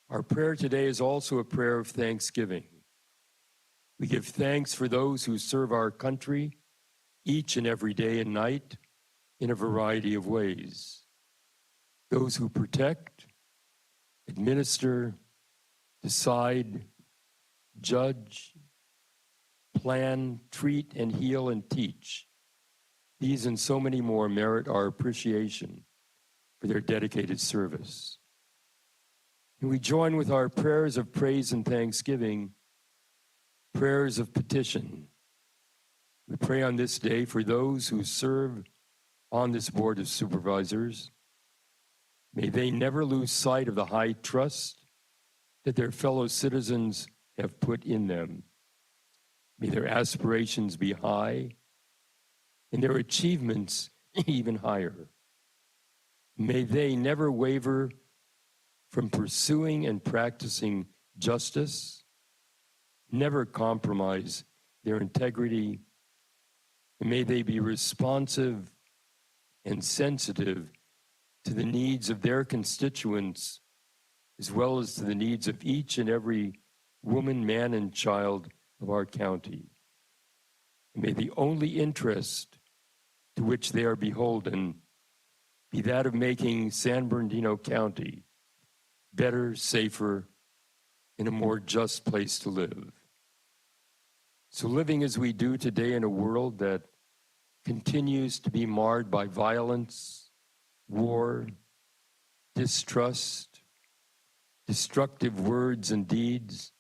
Our prayer today is also a prayer of thanksgiving. We give thanks for those who serve our country each and every day and night in a variety of ways. Those who protect, administer, decide, judge, plan, treat, and heal and teach. These and so many more merit our appreciation for their dedicated service. And we join with our prayers of praise and thanksgiving, prayers of petition. We pray on this day for those who serve on this Board of Supervisors. May they never lose sight of the high trust that their fellow citizens have put in them. May their aspirations be high and their achievements even higher. May they never waver from pursuing and practicing justice, never compromise their integrity, and may they be responsive and sensitive to the needs of their constituents, as well as to the needs of each and every woman, man, and child of our county. And may the only interest to which they are beholden be that of making San Bernardino County better, safer, and a more just place to live. So living as we do today in a world that continues to be marred by violence, war, distrust, destructive words and deeds,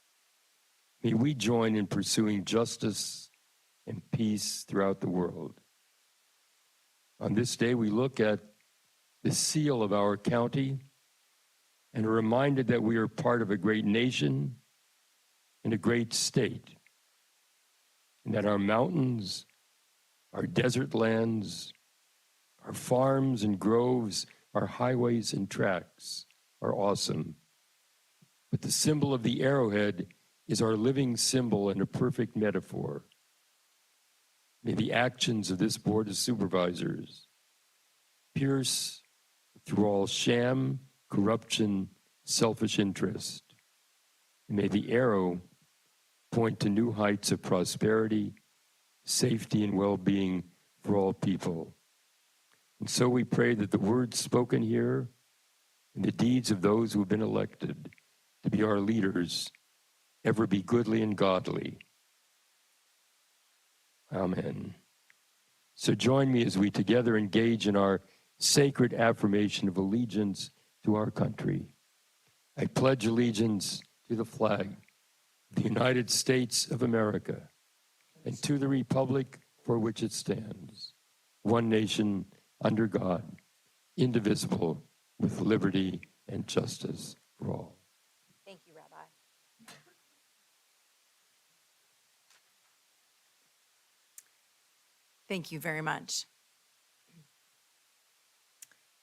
may we join in pursuing justice and peace throughout the world. On this day, we look at the seal of our county and are reminded that we are part of a great nation and a great state, and that our mountains, our desert lands, our farms and groves, our highways and tracks are awesome. But the symbol of the arrowhead is our living symbol and a perfect metaphor. May the actions of this Board of Supervisors pierce through all sham, corruption, selfish interest. And may the arrow point to new heights of prosperity, safety, and well-being for all people. And so we pray that the words spoken here and the deeds of those who have been elected to be our leaders ever be goodly and godly. Amen. So join me as we together engage in our sacred affirmation of allegiance to our country. I pledge allegiance to the flag of the United States of America and to the republic for which it stands, one nation under God, indivisible, with liberty and justice for all. Thank you, Rabbi. Thank you very much.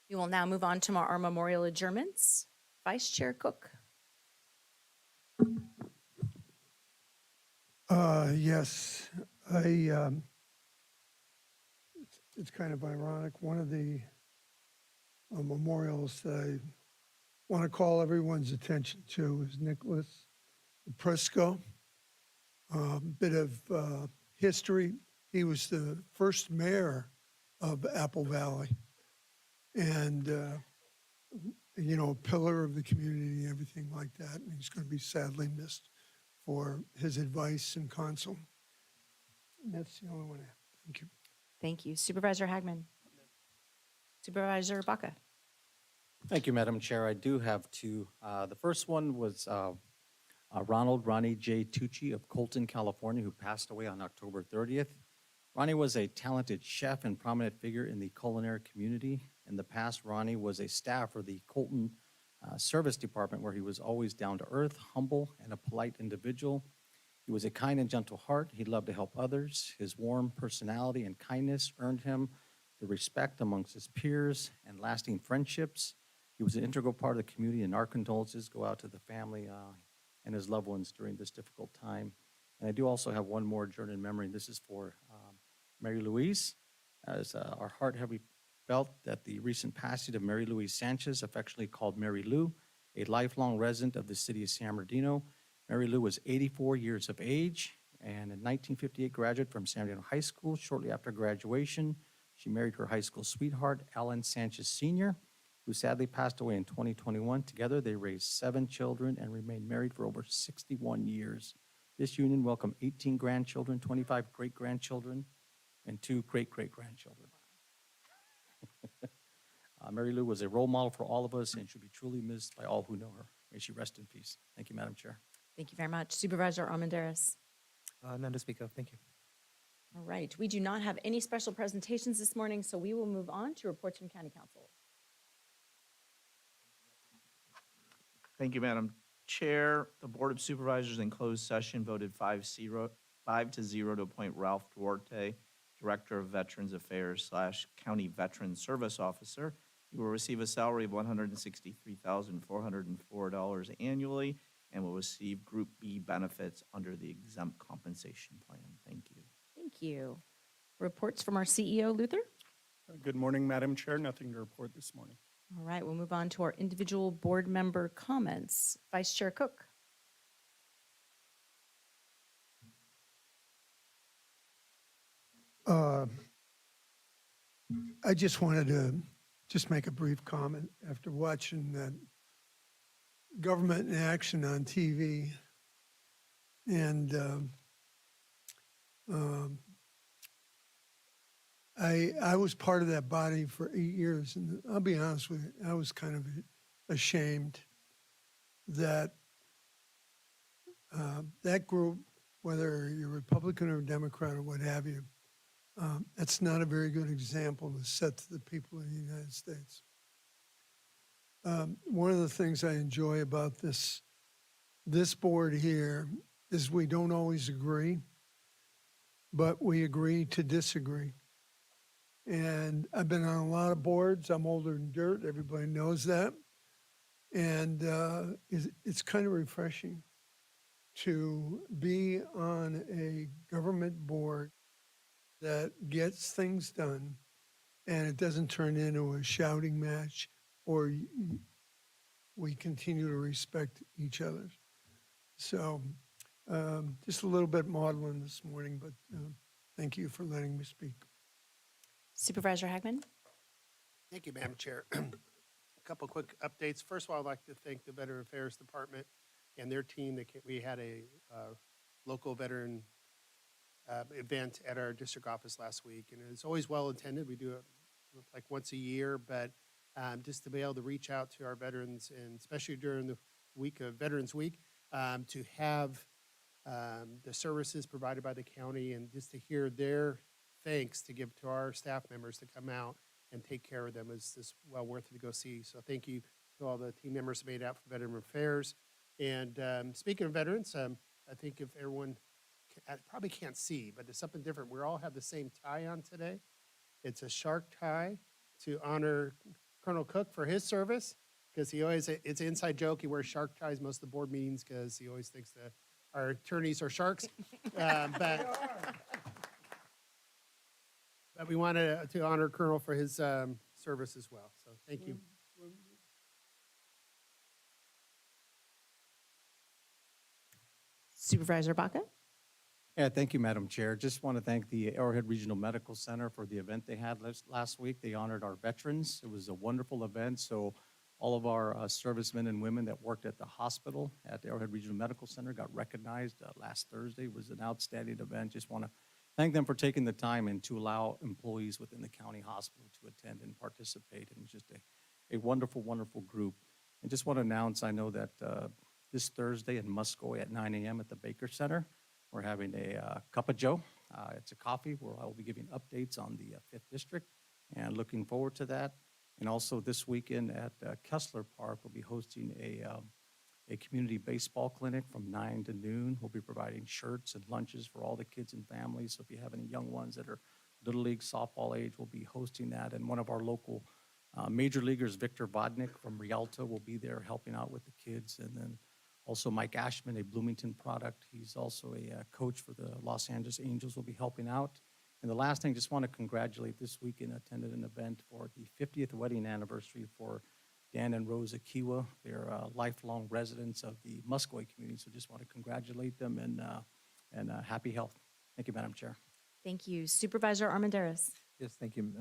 We will now move on to our memorial adjournments. Vice Chair Cook. Yes, it's kind of ironic. One of the memorials that I want to call everyone's attention to is Nicholas Prisco. Bit of history. He was the first mayor of Apple Valley, and you know, a pillar of the community and everything like that. And he's going to be sadly missed for his advice and counsel. And that's the only one I have. Thank you. Thank you. Supervisor Hagman. Supervisor Baca. Thank you, Madam Chair. I do have two. The first one was Ronnie J. Tucci of Colton, California, who passed away on October 30th. Ronnie was a talented chef and prominent figure in the culinary community. In the past, Ronnie was a staff for the Colton service department, where he was always down to earth, humble, and a polite individual. He was a kind and gentle heart. He loved to help others. His warm personality and kindness earned him the respect amongst his peers and lasting friendships. He was an integral part of the community, and our condolences go out to the family and his loved ones during this difficult time. And I do also have one more journey in memory. This is for Mary Louise, as our heart heavily felt that the recent passing of Mary Louise Sanchez, affectionately called Mary Lou, a lifelong resident of the city of San Bernardino. Mary Lou was 84 years of age and in 1958 graduate from San Bernardino High School. Shortly after graduation, she married her high school sweetheart, Alan Sanchez Sr., who sadly passed away in 2021. Together, they raised 7 children and remained married for over 61 years. This union welcomed 18 grandchildren, 25 great-grandchildren, and 2 great-great-grandchildren. Mary Lou was a role model for all of us and should be truly missed by all who know her. May she rest in peace. Thank you, Madam Chair. Thank you very much. Supervisor Armendariz. None to speak of. Thank you. All right, we do not have any special presentations this morning, so we will move on to reports from County Council. Thank you, Madam Chair. The Board of Supervisors in closed session voted 5-0 to appoint Ralph Duarte, Director of Veterans Affairs / County Veteran Service Officer. He will receive a salary of $163,404 annually and will receive Group B benefits under the exempt compensation plan. Thank you. Thank you. Reports from our CEO, Luther. Good morning, Madam Chair. Nothing to report this morning. All right, we'll move on to our individual board member comments. Vice Chair Cook. I just wanted to make a brief comment after watching that government in action on TV. And I was part of that body for 8 years, and I'll be honest with you, I was kind of ashamed that that group, whether you're Republican or Democrat or what have you, that's not a very good example to set to the people of the United States. One of the things I enjoy about this board here is we don't always agree, but we agree to disagree. And I've been on a lot of boards. I'm older than dirt. Everybody knows that. And it's kind of refreshing to be on a government board that gets things done and it doesn't turn into a shouting match, or we continue to respect each other. So just a little bit maudlin this morning, but thank you for letting me speak. Supervisor Hagman. Thank you, Madam Chair. A couple quick updates. First of all, I'd like to thank the Veteran Affairs Department and their team. We had a local veteran event at our district office last week, and it's always well attended. We do it like once a year, but just to be able to reach out to our veterans, and especially during the week of Veterans Week, to have the services provided by the county, and just to hear their thanks to give to our staff members to come out and take care of them is well worth it to go see. So thank you to all the team members who made out for Veteran Affairs. And speaking of veterans, I think if everyone I probably can't see, but it's something different. We all have the same tie on today. It's a shark tie to honor Colonel Cook for his service, because it's an inside joke. He wears shark ties most of the board meetings because he always thinks that our attorneys are sharks. But we wanted to honor Colonel for his service as well. So thank you. Supervisor Baca. Yeah, thank you, Madam Chair. Just want to thank the Arrowhead Regional Medical Center for the event they had last week. They honored our veterans. It was a wonderful event. So all of our servicemen and women that worked at the hospital at the Arrowhead Regional Medical Center got recognized last Thursday. It was an outstanding event. Just want to thank them for taking the time and to allow employees within the county hospital to attend and participate. And just a wonderful, wonderful group. And just want to announce, I know that this Thursday in Muscoy at 9 a.m. at the Baker Center, we're having a Cup of Joe. It's a coffee where I will be giving updates on the 5th District, and looking forward to that. And also this weekend at Kessler Park, we'll be hosting a community baseball clinic from 9 to noon. We'll be providing shirts and lunches for all the kids and families. So if you have any young ones that are Little League softball age, we'll be hosting that. And one of our local major leaguers, Victor Vodnik from Rialto, will be there helping out with the kids. And then also Mike Ashman, a Bloomington product. He's also a coach for the Los Angeles Angels, will be helping out. And the last thing, just want to congratulate, this weekend attended an event for the 50th wedding anniversary for Dan and Rose Akiwa. They're lifelong residents of the Muscogee community, so just want to congratulate them and happy health. Thank you, Madam Chair. Thank you. Supervisor Armendariz. Yes, thank you,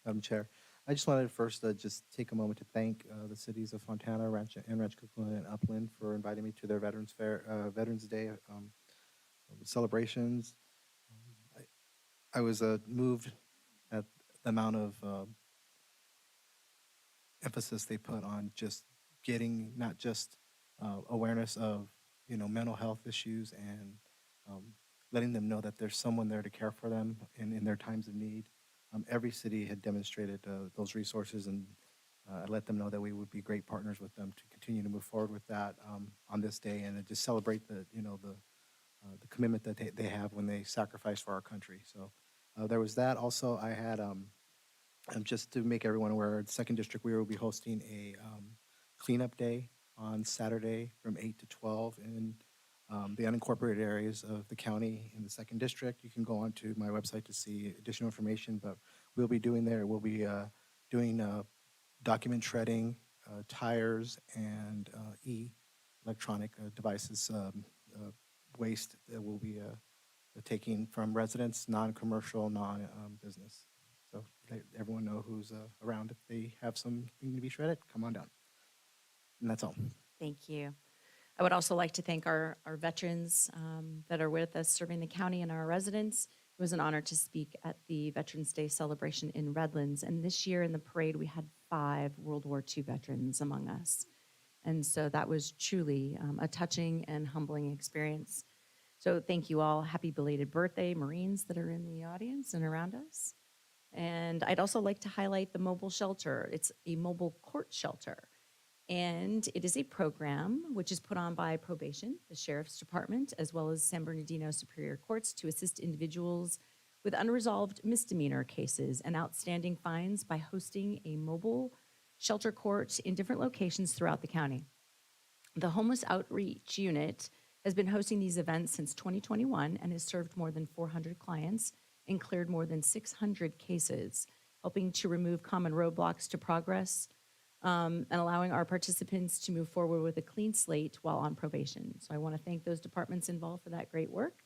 Madam Chair. I just wanted to first just take a moment to thank the cities of Fontana, Rancho Cucamonga, and Upland for inviting me to their Veterans Veterans Day celebrations. I was moved at the amount of emphasis they put on just getting not just awareness of mental health issues and letting them know that there's someone there to care for them in their times of need. Every city had demonstrated those resources, and I let them know that we would be great partners with them to continue to move forward with that on this day and just celebrate the commitment that they have when they sacrifice for our country. So there was that. Also, I had just to make everyone aware, the Second District, we will be hosting a cleanup day on Saturday from 8 to 12 in the unincorporated areas of the county in the Second District. You can go onto my website to see additional information, but we'll be doing there. We'll be doing document shredding, tires, and electronic devices waste that we'll be taking from residents, non-commercial, non-business. So let everyone know who's around. If they have something to be shredded, come on down. And that's all. Thank you. I would also like to thank our veterans that are with us serving the county and our residents. It was an honor to speak at the Veterans Day celebration in Redlands. And this year in the parade, we had 5 World War II veterans among us. And so that was truly a touching and humbling experience. So thank you all. Happy belated birthday, Marines that are in the audience and around us. And I'd also like to highlight the mobile shelter. It's a mobile court shelter. And it is a program which is put on by probation, the Sheriff's Department, as well as San Bernardino Superior Courts to assist individuals with unresolved misdemeanor cases and outstanding fines by hosting a mobile shelter court in different locations throughout the county. The Homeless Outreach Unit has been hosting these events since 2021 and has served more than 400 clients and cleared more than 600 cases, helping to remove common roadblocks to progress and allowing our participants to move forward with a clean slate while on probation. So I want to thank those departments involved for that great work,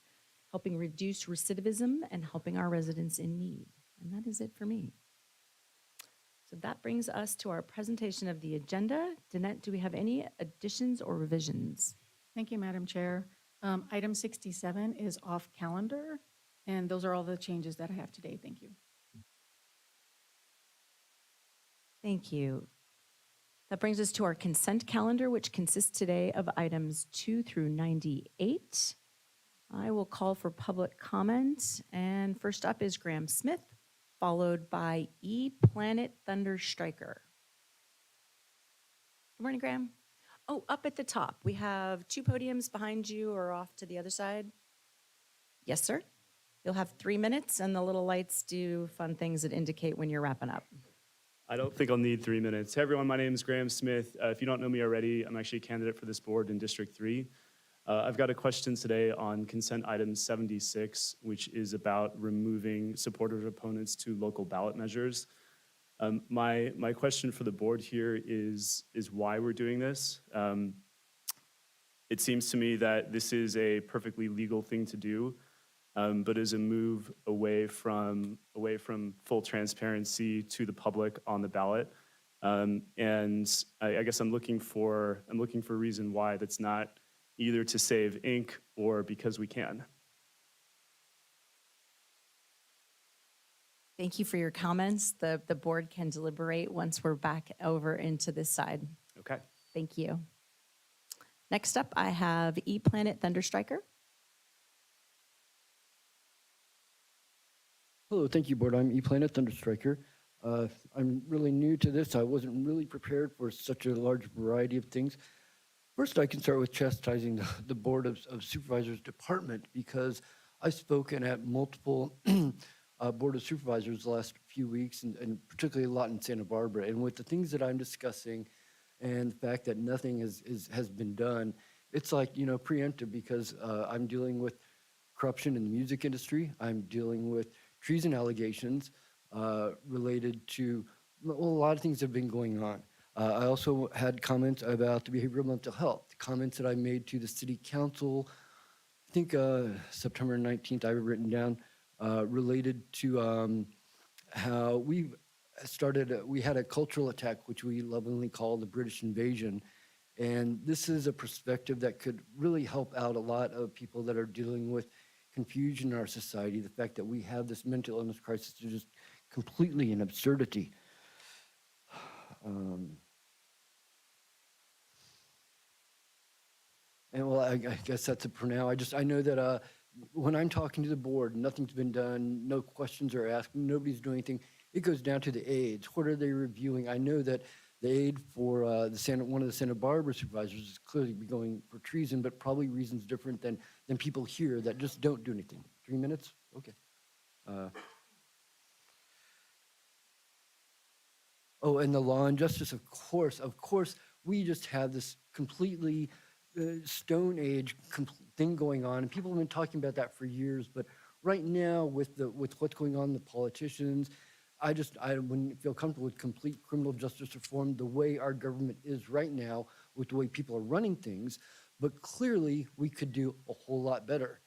helping reduce recidivism and helping our residents in need. And that is it for me. So that brings us to our presentation of the agenda. Danette, do we have any additions or revisions? Thank you, Madam Chair. Item 67 is off calendar, and those are all the changes that I have today. Thank you. Thank you. That brings us to our consent calendar, which consists today of items 2 through 98. I will call for public comment, and first up is Graham Smith, followed by Planet Thunder Striker. Good morning, Graham. Oh, up at the top, we have 2 podiums behind you or off to the other side. Yes, sir. You'll have 3 minutes, and the little lights do fun things that indicate when you're wrapping up. I don't think I'll need 3 minutes. Hey everyone, my name is Graham Smith. If you don't know me already, I'm actually a candidate for this board in District 3. I've got a question today on consent item 76, which is about removing supportive opponents to local ballot measures. My question for the board here is why we're doing this. It seems to me that this is a perfectly legal thing to do, but is a move away from full transparency to the public on the ballot. And I guess I'm looking for a reason why that's not either to save ink or because we can. Thank you for your comments. The board can deliberate once we're back over into this side. Okay. Thank you. Next up, I have Planet Thunder Striker. Hello, thank you, Board. I'm Planet Thunder Striker. I'm really new to this. I wasn't really prepared for such a large variety of things. First, I can start with chastising the Board of Supervisors department because I've spoken at multiple Board of Supervisors the last few weeks, and particularly a lot in Santa Barbara. And with the things that I'm discussing and the fact that nothing has been done, it's like, preemptive because I'm dealing with corruption in the music industry. I'm dealing with treason allegations related to a lot of things that have been going on. I also had comments about the behavioral mental health, comments that I made to the city council, I think September 19th, I have written down, related to how we had a cultural attack, which we lovingly call the British invasion. And this is a perspective that could really help out a lot of people that are dealing with confusion in our society. The fact that we have this mental illness crisis is just completely an absurdity. And well, I guess that's it for now. I know that when I'm talking to the board, nothing's been done, no questions are asked, nobody's doing anything. It goes down to the aides. What are they reviewing? I know that the aide for one of the Santa Barbara supervisors is clearly going for treason, but probably reasons different than people here that just don't do anything. 3 minutes? Okay. Oh, and the law and justice, of course, we just have this completely Stone Age thing going on, and people have been talking about that for years. But right now, with what's going on, the politicians, I wouldn't feel comfortable with complete criminal justice reform the way our government is right now, with the way people are running things. But clearly, we could do a whole lot better.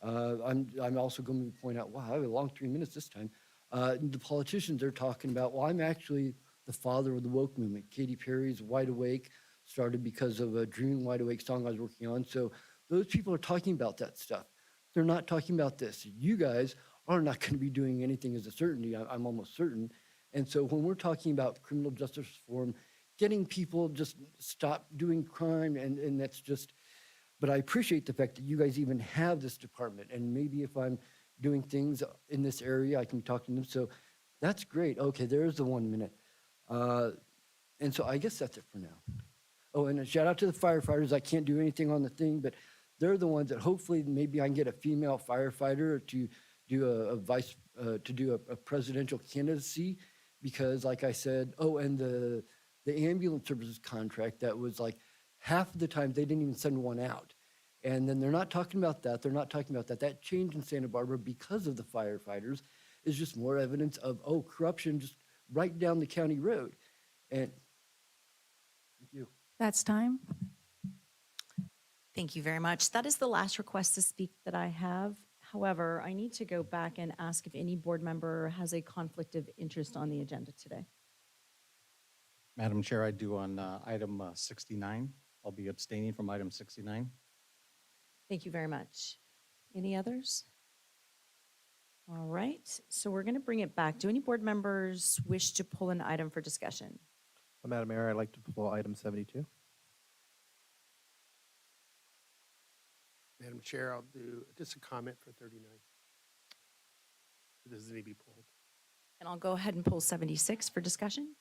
I'm also going to point out, wow, I have a long 3 minutes this time. The politicians are talking about, well, I'm actually the father of the woke movement. Katy Perry's Wide Awake started because of a Dreaming Wide Awake song I was working on. So those people are talking about that stuff. They're not talking about this. You guys are not going to be doing anything as a certainty, I'm almost certain. And so when we're talking about criminal justice reform, getting people just stop doing crime, and that's just, but I appreciate the fact that you guys even have this department. And maybe if I'm doing things in this area, I can talk to them. So that's great. Okay, there's the 1 minute. And so I guess that's it for now. Oh, and a shout out to the firefighters. I can't do anything on the thing, but they're the ones that hopefully maybe I can get a female firefighter to do a presidential candidacy, because like I said, oh, and the ambulance services contract, that was like half of the time they didn't even send one out. And then they're not talking about that. They're not talking about that. That change in Santa Barbara because of the firefighters is just more evidence of, oh, corruption just right down the county road. And thank you. That's time. Thank you very much. That is the last request to speak that I have. However, I need to go back and ask if any board member has a conflict of interest on the agenda today. Madam Chair, I do on item 69. I'll be abstaining from item 69. Thank you very much. Any others? All right, so we're going to bring it back. Do any board members wish to pull an item for discussion? Madam Mayor, I'd like to pull item 72. Madam Chair, I'll do just a comment for 39. It doesn't need to be pulled. And I'll go ahead and pull 76 for discussion.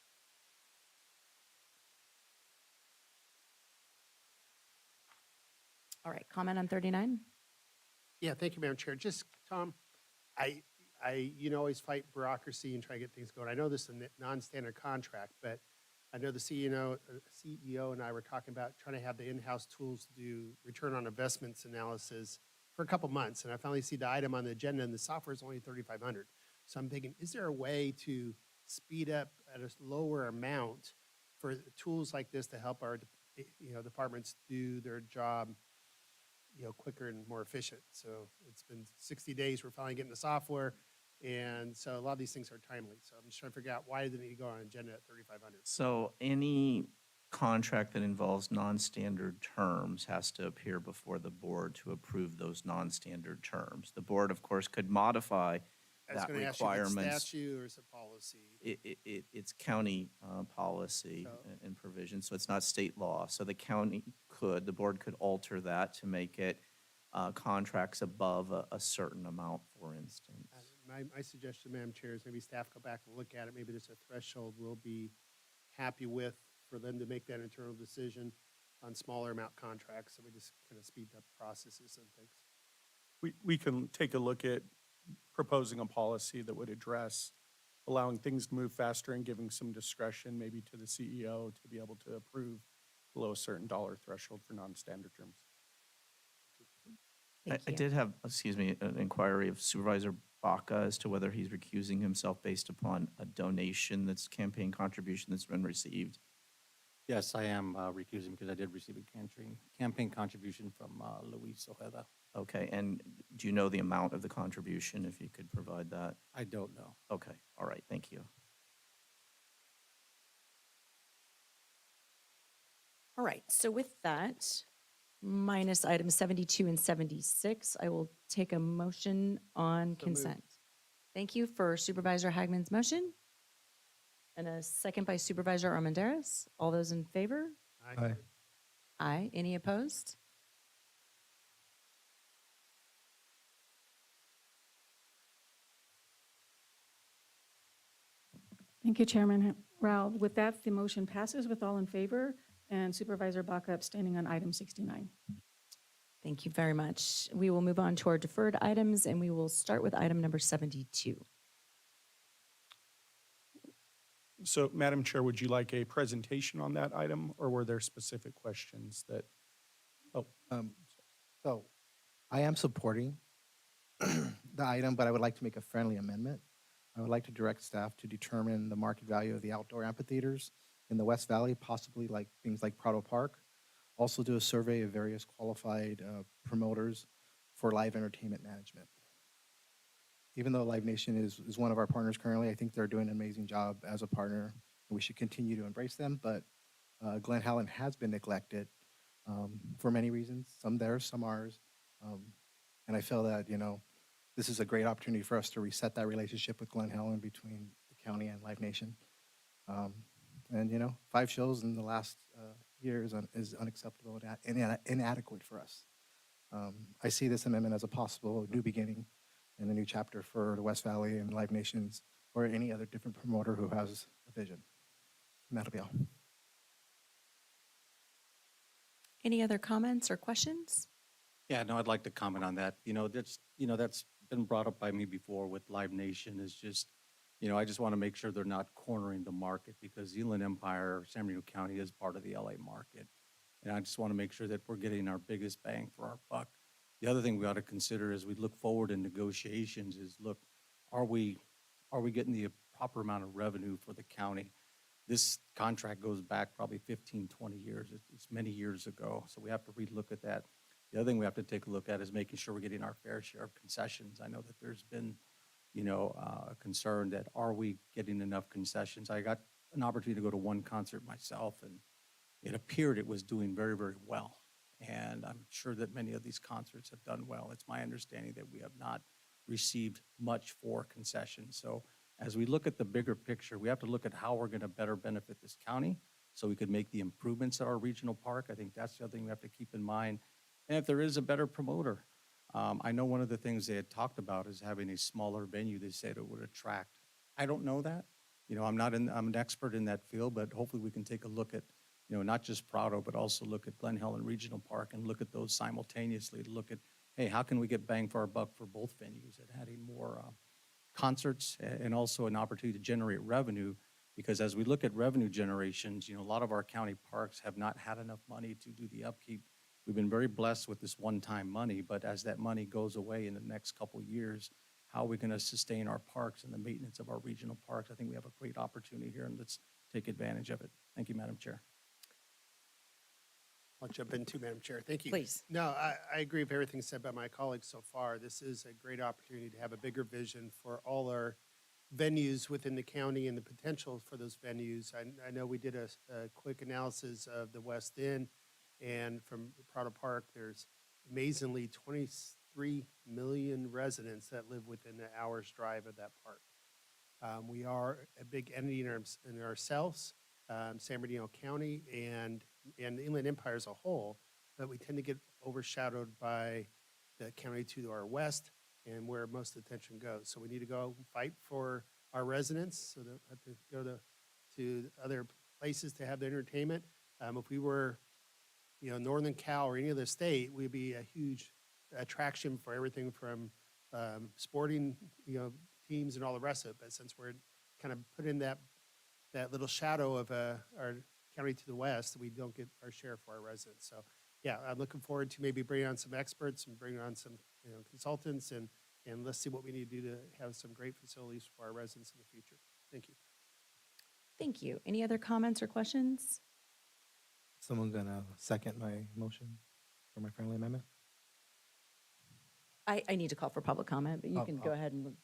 All right, comment on 39? Yeah, thank you, Madam Chair. Just, Tom, always fight bureaucracy and try to get things going. I know this is a non-standard contract, but I know the CEO and I were talking about trying to have the in-house tools to do return on investments analysis for a couple months. And I finally see the item on the agenda, and the software is only $3,500. So I'm thinking, is there a way to speed up at a lower amount for tools like this to help our departments do their job quicker and more efficient? So it's been 60 days. We're finally getting the software. And so a lot of these things are timely. So I'm just trying to figure out why did it need to go on agenda at 3,500? So any contract that involves non-standard terms has to appear before the board to approve those non-standard terms. The board, of course, could modify that requirement. Statute or is it policy? It's county policy and provision, so it's not state law. So the board could alter that to make it contracts above a certain amount, for instance. my suggestion, Madam Chair, is maybe staff go back and look at it. Maybe there's a threshold we'll be happy with for them to make that internal decision on smaller amount contracts. So we just kind of speed up processes and things. We can take a look at proposing a policy that would address allowing things to move faster and giving some discretion maybe to the CEO to be able to approve below a certain dollar threshold for non-standard terms. I did have, excuse me, an inquiry of Supervisor Baca as to whether he's recusing himself based upon a donation that's campaign contribution that's been received. Yes, I am recusing because I did receive a campaign contribution from Luis Ojeda. Okay, and do you know the amount of the contribution, if you could provide that? I don't know. Okay, all right, thank you. All right, so with that, minus items 72 and 76, I will take a motion on consent. Thank you for Supervisor Hagman's motion. And a second by Supervisor Armendariz. All those in favor? Aye. Aye. Any opposed? Thank you, Chairman Rao. With that, the motion passes with all in favor and Supervisor Baca abstaining on item 69. Thank you very much. We will move on to our deferred items, and we will start with item number 72. So, Madam Chair, would you like a presentation on that item, or were there specific questions that, So I am supporting the item, but I would like to make a friendly amendment. I would like to direct staff to determine the market value of the outdoor amphitheaters in the West Valley, possibly like things like Prado Park. Also do a survey of various qualified promoters for live entertainment management. Even though Live Nation is one of our partners currently, I think they're doing an amazing job as a partner, and we should continue to embrace them. But Glen Helen has been neglected for many reasons, some theirs, some ours. And I feel that, this is a great opportunity for us to reset that relationship with Glen Helen between the county and Live Nation. And 5 shows in the last year is unacceptable and inadequate for us. I see this amendment as a possible new beginning and a new chapter for the West Valley and Live Nations or any other different promoter who has a vision. And that'll be all. Any other comments or questions? Yeah, no, I'd like to comment on that. That's been brought up by me before with Live Nation is just, I just want to make sure they're not cornering the market because the Inland Empire, San Bernardino County is part of the LA market. And I just want to make sure that we're getting our biggest bang for our buck. The other thing we ought to consider as we look forward in negotiations is, look, are we getting the proper amount of revenue for the county? This contract goes back probably 15, 20 years. It's many years ago. So we have to relook at that. The other thing we have to take a look at is making sure we're getting our fair share of concessions. I know that there's been, a concern that are we getting enough concessions? I got an opportunity to go to one concert myself, and it appeared it was doing very, very well. And I'm sure that many of these concerts have done well. It's my understanding that we have not received much for concessions. So as we look at the bigger picture, we have to look at how we're going to better benefit this county so we could make the improvements at our regional park. I think that's the other thing we have to keep in mind. And if there is a better promoter, I know one of the things they had talked about is having a smaller venue they said it would attract. I don't know that. I'm an expert in that field, but hopefully we can take a look at, not just Prado, but also look at Glen Helen Regional Park and look at those simultaneously to look at, hey, how can we get bang for our buck for both venues and adding more concerts and also an opportunity to generate revenue, because as we look at revenue generations, a lot of our county parks have not had enough money to do the upkeep. We've been very blessed with this one-time money, but as that money goes away in the next couple of years, how are we going to sustain our parks and the maintenance of our regional parks? I think we have a great opportunity here, and let's take advantage of it. Thank you, Madam Chair. I'll jump in too, Madam Chair. Thank you. Please. No, I agree with everything said by my colleagues so far. This is a great opportunity to have a bigger vision for all our venues within the county and the potential for those venues. I know we did a quick analysis of the West End, and from Prado Park, there's amazingly 23 million residents that live within an hour's drive of that park. We are a big entity in ourselves, San Bernardino County, and the Inland Empire as a whole, but we tend to get overshadowed by the county to our west and where most attention goes. So we need to go fight for our residents, so they don't have to go to other places to have their entertainment. If we were, Northern Cal or any other state, we'd be a huge attraction for everything from sporting, teams and all the rest of it. But since we're kind of put in that little shadow of our county to the west, we don't get our share for our residents. So yeah, I'm looking forward to maybe bringing on some experts and bringing on some consultants, and let's see what we need to do to have some great facilities for our residents in the future. Thank you. Thank you. Any other comments or questions? Someone gonna second my motion for my friendly amendment? I need to call for public comment, but you can go ahead and,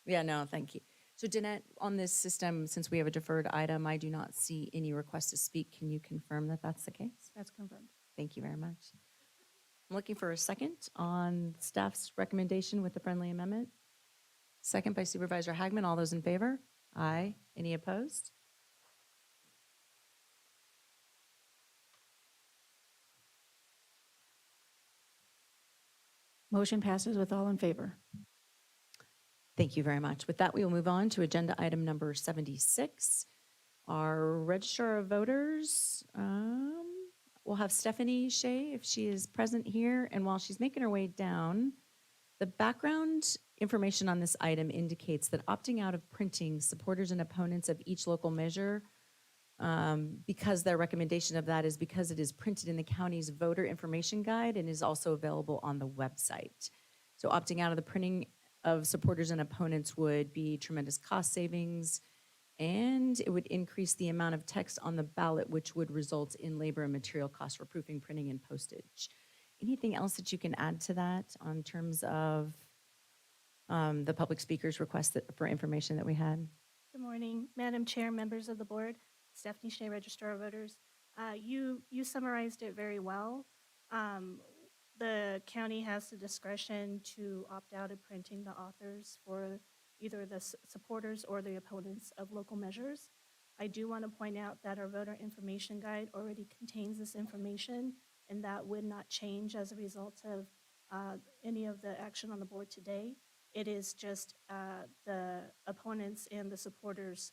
yeah, no, thank you. So Danette, on this system, since we have a deferred item, I do not see any request to speak. Can you confirm that that's the case? That's confirmed. Thank you very much. I'm looking for a second on staff's recommendation with the friendly amendment. Second by Supervisor Hagman. All those in favor? Aye. Any opposed? Motion passes with all in favor. Thank you very much. With that, we will move on to agenda item number 76. Our registrar of voters, we'll have Stephanie Shea if she is present here. And while she's making her way down, the background information on this item indicates that opting out of printing supporters and opponents of each local measure, because their recommendation of that is because it is printed in the county's voter information guide and is also available on the website. So opting out of the printing of supporters and opponents would be tremendous cost savings, and it would increase the amount of text on the ballot, which would result in labor and material costs for proofing, printing, and postage. Anything else that you can add to that on terms of the public speaker's request for information that we had? Good morning, Madam Chair, members of the board. Stephanie Shea, Registrar of Voters. You summarized it very well. The county has the discretion to opt out of printing the authors for either the supporters or the opponents of local measures. I do want to point out that our voter information guide already contains this information, and that would not change as a result of any of the action on the board today. It is just the opponents and the supporters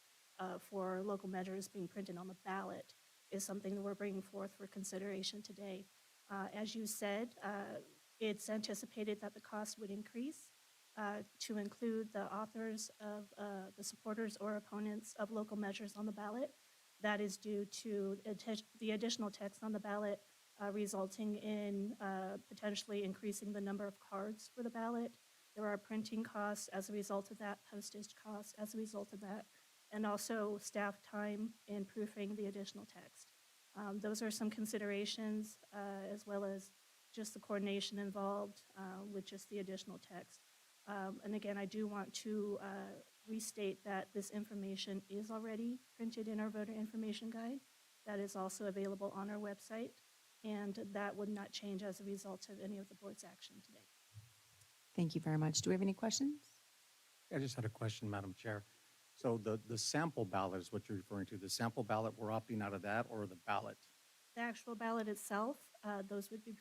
for local measures being printed on the ballot is something that we're bringing forth for consideration today. As you said, it's anticipated that the cost would increase to include the authors of the supporters or opponents of local measures on the ballot. That is due to the additional text on the ballot resulting in potentially increasing the number of cards for the ballot. There are printing costs as a result of that, postage costs as a result of that, and also staff time in proofing the additional text. Those are some considerations as well as just the coordination involved with just the additional text. And again, I do want to restate that this information is already printed in our voter information guide. That is also available on our website, and that would not change as a result of any of the board's action today. Thank you very much. Do we have any questions? I just had a question, Madam Chair. So the sample ballot is what you're referring to. The sample ballot, we're opting out of that, or the ballot? The actual ballot itself, those would be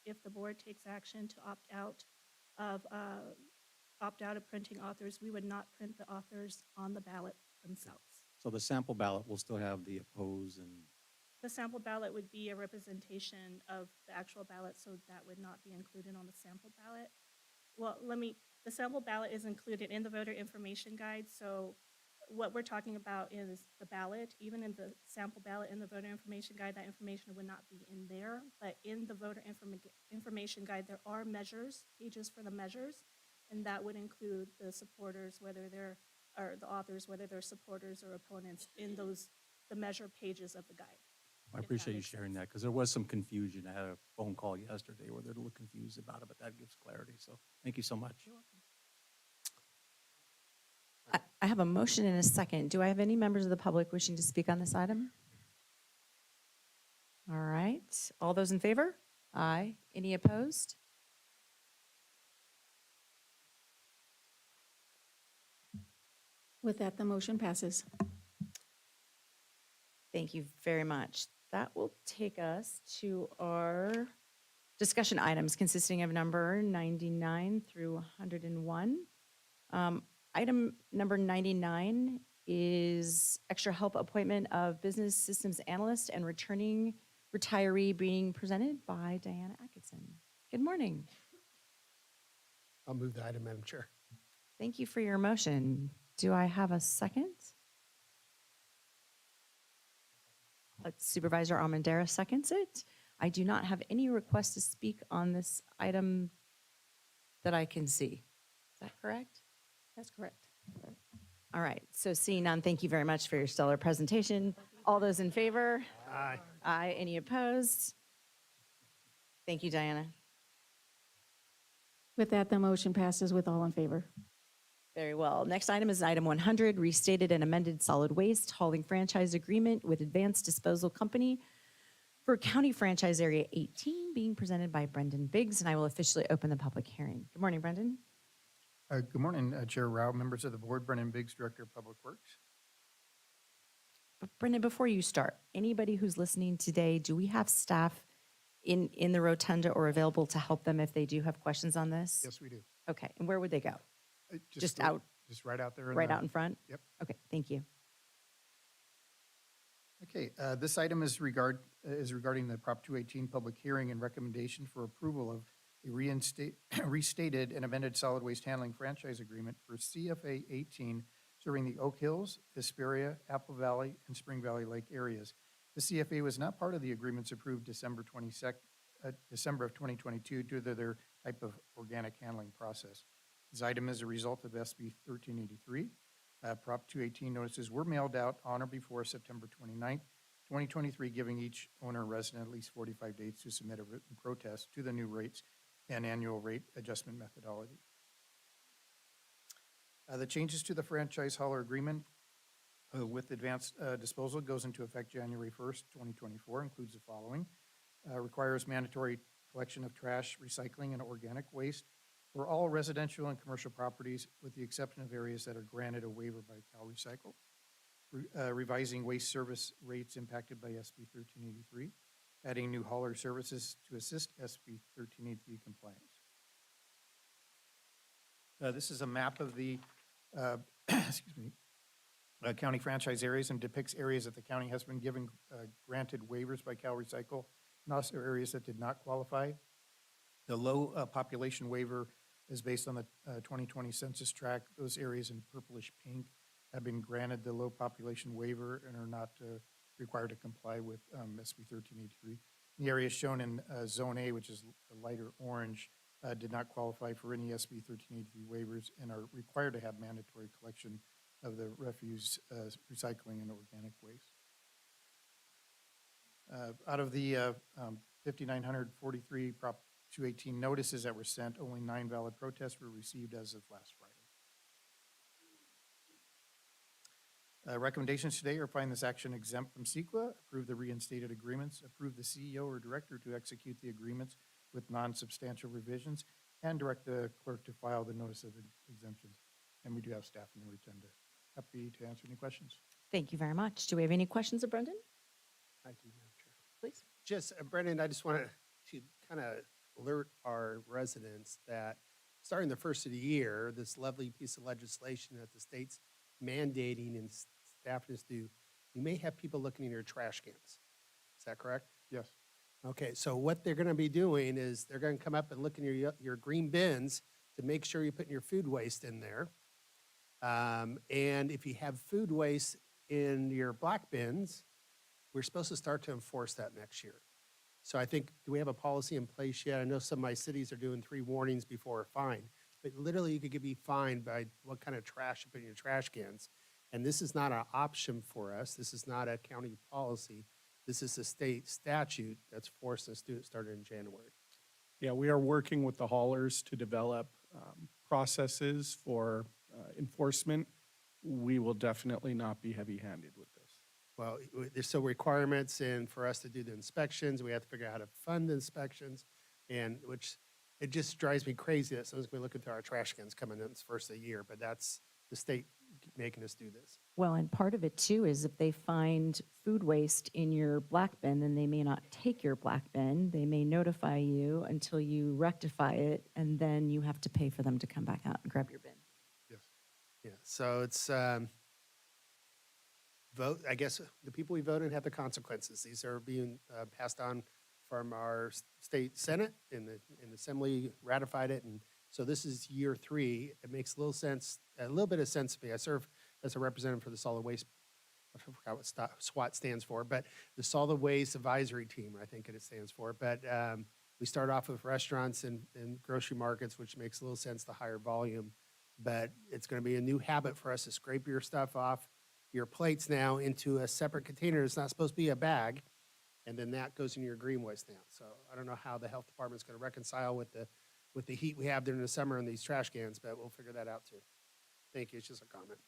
if the board takes action to opt out of printing authors, we would not print the authors on the ballot themselves. So the sample ballot will still have the oppose and, The sample ballot would be a representation of the actual ballot, so that would not be included on the sample ballot. Well, the sample ballot is included in the voter information guide, so what we're talking about is the ballot. Even in the sample ballot in the voter information guide, that information would not be in there, but in the voter information guide, there are measures, pages for the measures, and that would include the supporters, whether they're, or the authors, whether they're supporters or opponents in the measure pages of the guide. I appreciate you sharing that, because there was some confusion. I had a phone call yesterday where they're a little confused about it, but that gives clarity. So thank you so much. You're welcome. I have a motion and a second. Do I have any members of the public wishing to speak on this item? All right. All those in favor? Aye. Any opposed? With that, the motion passes. Thank you very much. That will take us to our Discussion items consisting of number 99 through 101. Item number 99 is extra help appointment of business systems analyst and returning retiree being presented by Diana Atkinson. Good morning. I'll move the item, Madam Chair. Thank you for your motion. Do I have a second? Supervisor Almondera seconds it. I do not have any requests to speak on this item that I can see. Is that correct? That's correct. All right, so seeing none, thank you very much for your stellar presentation. All those in favor? Aye. Aye. Any opposed? Thank you, Diana. With that, the motion passes with all in favor. Very well. Next item is item 100, restated and amended solid waste hauling franchise agreement with Advanced Disposal Company for County Franchise Area 18, being presented by Brendan Biggs, and I will officially open the public hearing. Good morning, Brendan. Good morning, Chair Rao, members of the board, Brendan Biggs, Director of Public Works. But Brendan, before you start, anybody who's listening today, do we have staff in the rotunda or available to help them if they do have questions on this? Yes, we do. Okay, and where would they go? Just out? Just right out there. Right out in front? Yep. Okay, thank you. Okay, this item is regarding the Prop 218 public hearing and recommendation for approval of a restated and amended solid waste handling franchise agreement for CFA 18 serving the Oak Hills, Hesperia, Apple Valley, and Spring Valley Lake areas. The CFA was not part of the agreements approved December of 2022 due to their type of organic handling process. This item is a result of SB 1383. Prop 218 notices were mailed out on or before September 29th, 2023, giving each owner resident at least 45 days to submit a written protest to the new rates and annual rate adjustment methodology. The changes to the franchise hauler agreement with Advanced Disposal goes into effect January 1st, 2024, includes the following. Requires mandatory collection of trash, recycling, and organic waste for all residential and commercial properties, with the exception of areas that are granted a waiver by CalRecycle. Revising waste service rates impacted by SB 1383. Adding new hauler services to assist SB 1383 compliance. This is a map of the county franchise areas and depicts areas that the county has been given granted waivers by CalRecycle, and also areas that did not qualify. The low population waiver is based on the 2020 census tract. Those areas in purplish pink have been granted the low population waiver and are not required to comply with SB 1383. The areas shown in Zone A, which is lighter orange, did not qualify for any SB 1383 waivers and are required to have mandatory collection of the refuse, recycling, and organic waste. Out of the 5,943 Prop 218 notices that were sent, only 9 valid protests were received as of last Friday. Recommendations today are find this action exempt from CEQA, approve the reinstated agreements, approve the CEO or director to execute the agreements with non-substantial revisions, and direct the clerk to file the notice of exemptions. And we do have staff in the rotunda. Happy to answer any questions. Thank you very much. Do we have any questions of Brendan? I do, Madam Chair. Please. Just, Brendan, I just wanted to kind of alert our residents that starting the first of the year, this lovely piece of legislation that the state's mandating and staffing us to do, you may have people looking in your trash cans. Is that correct? Yes. Okay, so what they're going to be doing is they're going to come up and look in your green bins to make sure you're putting your food waste in there. And if you have food waste in your black bins, we're supposed to start to enforce that next year. So I think, do we have a policy in place yet? I know some of my cities are doing 3 warnings before a fine, but literally you could be fined by what kind of trash you put in your trash cans. And this is not an option for us. This is not a county policy. This is a state statute that's forced us to do it started in January. Yeah, we are working with the haulers to develop processes for enforcement. We will definitely not be heavy-handed with this. Well, there's still requirements, and for us to do the inspections, we have to figure out how to fund the inspections, and which it just drives me crazy that someone's going to be looking through our trash cans coming in this first of the year, but that's the state making us do this. Well, and part of it too is if they find food waste in your black bin, then they may not take your black bin. They may notify you until you rectify it, and then you have to pay for them to come back out and grab your bin. Yes. Yeah, so it's, vote, I guess the people we voted have the consequences. These are being passed on from our state senate, and the assembly ratified it, and so this is year 3. It makes a little bit of sense to me. I serve as a representative for the solid waste, I forgot what SWAT stands for, but the Solid Waste Advisory Team, I think it stands for. But we start off with restaurants and grocery markets, which makes a little sense, the higher volume. But it's going to be a new habit for us to scrape your stuff off your plates now into a separate container. It's not supposed to be a bag, and then that goes in your green waste now. So I don't know how the health department's going to reconcile with the heat we have during the summer in these trash cans, but we'll figure that out too. Thank you. It's just a comment.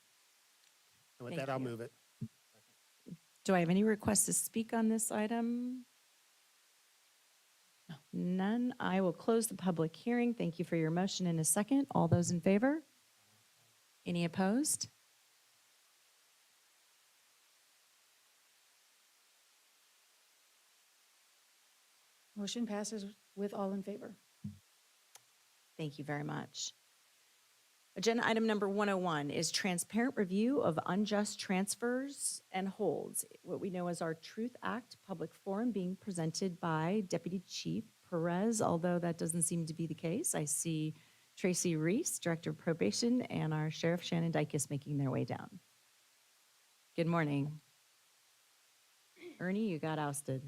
And with Thank that, I'll you. move it. Do I have any requests to speak on this item? No, none. I will close the public hearing. Thank you for your motion in a second. All those in favor? Any opposed? Motion passes with all in favor. Thank you very much. Agenda item number 101 is transparent review of unjust transfers and holds, what we know as our Truth Act public forum being presented by Deputy Chief Perez, although that doesn't seem to be the case. I see Tracy Reese, Director of Probation, and our Sheriff Shannon Dykes making their way down. Good morning. Ernie, you got ousted.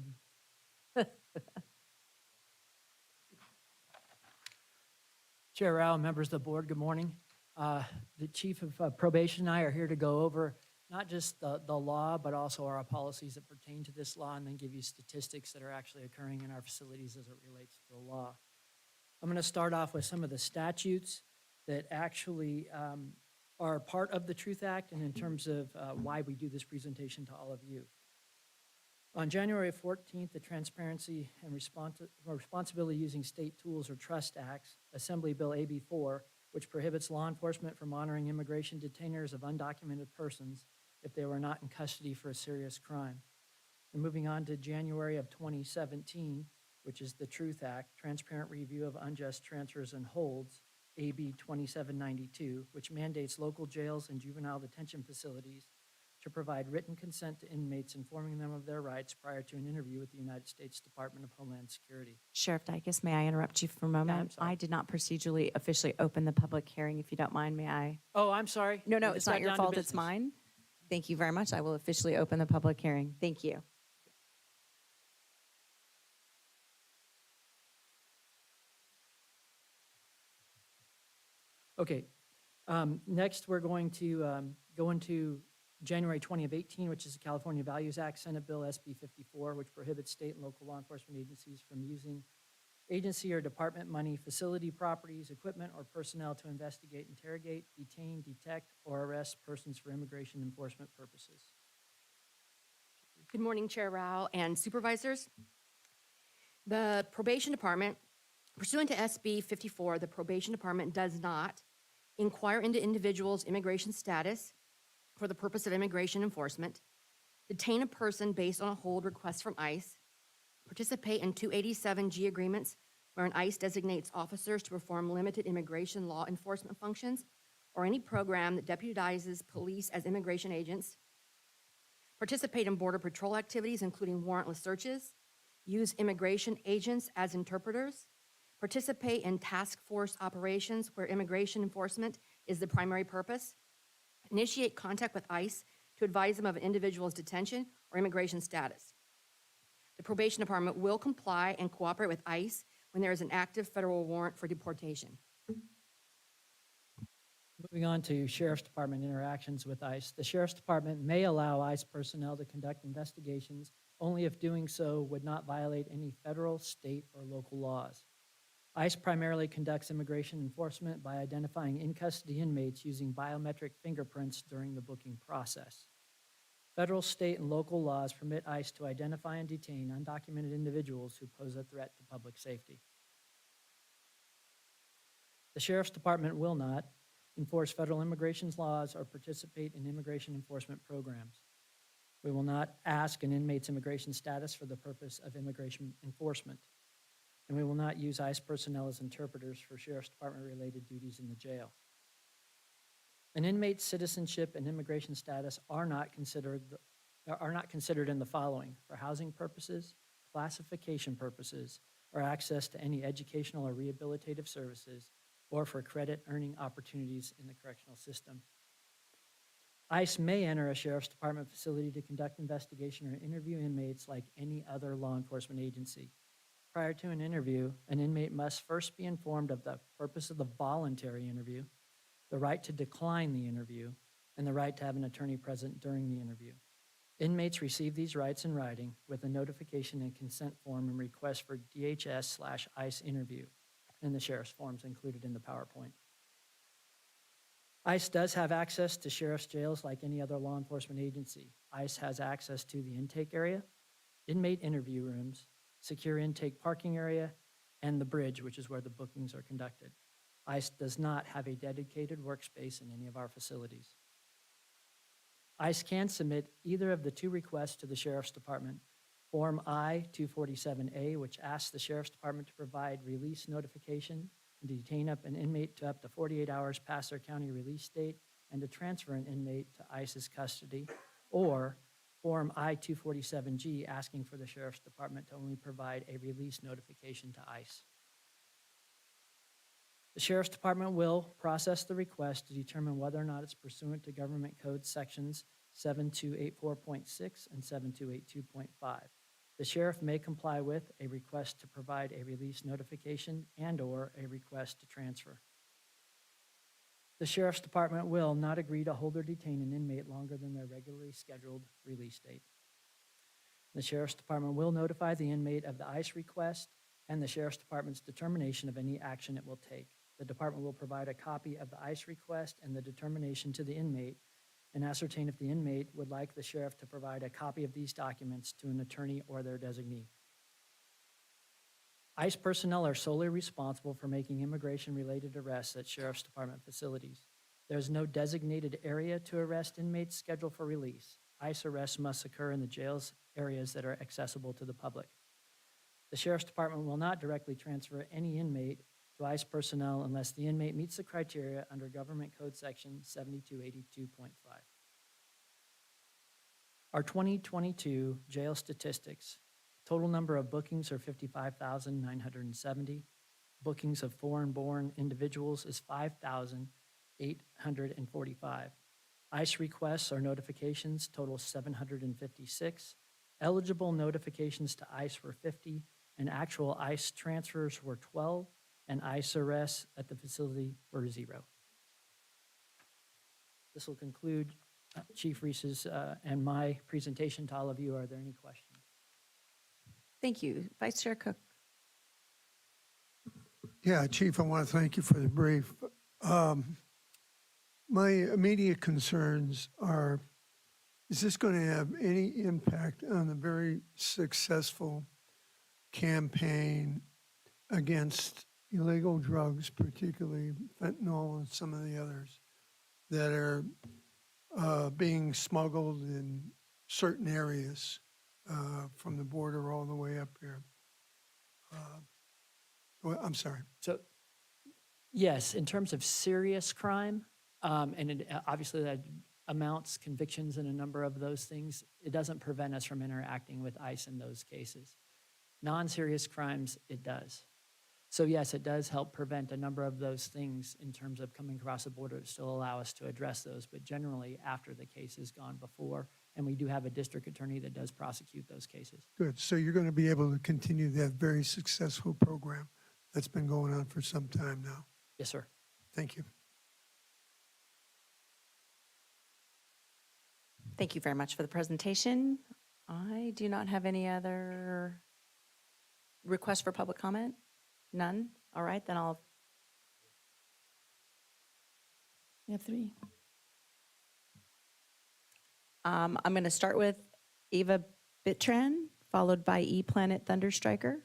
Chair Rao, members of the board, good morning. The Chief of Probation and I are here to go over not just the law, but also our policies that pertain to this law, and then give you statistics that are actually occurring in our facilities as it relates to the law. I'm going to start off with some of the statutes that actually are part of the Truth Act, and in terms of why we do this presentation to all of you. On January 14th, the Transparency and Responsibility Using State Tools or Trust Acts, Assembly Bill AB 4, which prohibits law enforcement from honoring immigration detainers of undocumented persons if they were not in custody for a serious crime. And moving on to January of 2017, which is the Truth Act, Transparent Review of Unjust Transfers and Holds, AB 2792, which mandates local jails and juvenile detention facilities to provide written consent to inmates, informing them of their rights prior to an interview with the United States Department of Homeland Security. Sheriff Dykes, may I interrupt you for a moment? sorry. I did not procedurally officially open the public hearing. If you don't mind, may I? Oh, I'm sorry. No, We it's just not got your down to fault, it's business. mine. Thank you very much. I will officially open the public hearing. Thank you. Okay. Next, we're going to go into January 20 of 18, which is the California Values Act, Senate Bill SB 54, which prohibits state and local law enforcement agencies from using agency or department money, facility, properties, equipment, or personnel to investigate, interrogate, detain, detect, or arrest persons for immigration enforcement purposes. Good morning, Chair Rao and Supervisors. The Probation Department, pursuant to SB 54, the Probation Department does not inquire into individuals' immigration status for the purpose of immigration enforcement, detain a person based on a hold request from ICE, participate in 287G agreements wherein ICE designates officers to perform limited immigration law enforcement functions, or any program that deputizes police as immigration agents, participate in Border Patrol activities, including warrantless searches, use immigration agents as interpreters, participate in task force operations where immigration enforcement is the primary purpose, initiate contact with ICE to advise them of an individual's detention or immigration status. The Probation Department will comply and cooperate with ICE when there is an active federal warrant for deportation. Moving on to Sheriff's Department interactions with ICE. The Sheriff's Department may allow ICE personnel to conduct investigations only if doing so would not violate any federal, state, or local laws. ICE primarily conducts immigration enforcement by identifying in-custody inmates using biometric fingerprints during the booking process. Federal, state, and local laws permit ICE to identify and detain undocumented individuals who pose a threat to public safety. The Sheriff's Department will not enforce federal immigration laws or participate in immigration enforcement programs. We will not ask an inmate's immigration status for the purpose of immigration enforcement. And we will not use ICE personnel as interpreters for Sheriff's Department-related duties in the jail. An inmate's citizenship and immigration status are not considered in the following: for housing purposes, classification purposes, or access to any educational or rehabilitative services, or for credit earning opportunities in the correctional system. ICE may enter a Sheriff's Department facility to conduct investigation or interview inmates like any other law enforcement agency. Prior to an interview, an inmate must first be informed of the purpose of the voluntary interview, the right to decline the interview, and the right to have an attorney present during the interview. Inmates receive these rights in writing with a notification and consent form and request for DHS/ICE interview, and the sheriff's forms included in the PowerPoint. ICE does have access to sheriff's jails like any other law enforcement agency. ICE has access to the intake area, inmate interview rooms, secure intake parking area, and the bridge, which is where the bookings are conducted. ICE does not have a dedicated workspace in any of our facilities. ICE can submit either of the two requests to the Sheriff's Department. Form I-247A, which asks the Sheriff's Department to provide release notification and to detain up an inmate to up to 48 hours past their county release date and to transfer an inmate to ICE's custody, or Form I-247G, asking for the Sheriff's Department to only provide a release notification to ICE. The Sheriff's Department will process the request to determine whether or not it's pursuant to Government Code Sections 7284.6 and 7282.5. The sheriff may comply with a request to provide a release notification and/or a request to transfer. The Sheriff's Department will not agree to hold or detain an inmate longer than their regularly scheduled release date. The Sheriff's Department will notify the inmate of the ICE request and the Sheriff's Department's determination of any action it will take. The department will provide a copy of the ICE request and the determination to the inmate and ascertain if the inmate would like the sheriff to provide a copy of these documents to an attorney or their designee. ICE personnel are solely responsible for making immigration-related arrests at Sheriff's Department facilities. There is no designated area to arrest inmates scheduled for release. ICE arrests must occur in the jail's areas that are accessible to the public. The Sheriff's Department will not directly transfer any inmate to ICE personnel unless the inmate meets the criteria under Government Code Section 7282.5. Our 2022 jail statistics: total number of bookings are 55,970. Bookings of foreign-born individuals is 5,845. ICE requests or notifications total 756. Eligible notifications to ICE were 50, and actual ICE transfers were 12, and ICE arrests at the facility were 0. This will conclude Chief Reese's and my presentation to all of you. Are there any questions? Thank you. Vice Chair Cook. Yeah, Chief, I want to thank you for the brief. My immediate concerns are, is this going to have any impact on the very successful campaign against illegal drugs, particularly fentanyl and some of the others that are being smuggled in certain areas from the border all the way up here? Well, I'm sorry. So, yes, in terms of serious crime, and it, obviously that amounts, convictions, and a number of those things, it doesn't prevent us from interacting with ICE in those cases. Non-serious crimes, it does. So yes, it does help prevent a number of those things in terms of coming across the border to still allow us to address those, but generally after the case has gone before, and we do have a district attorney that does prosecute those cases. Good. So you're going to be able to continue that very successful program that's been going on for some time now. Yes, sir. Thank you. Thank you very much for the presentation. I do not have any other requests for public comment. None? All right, then I'll. We have 3. I'm going to start with Ava Bittran, followed by E-Planet Thunderstriker.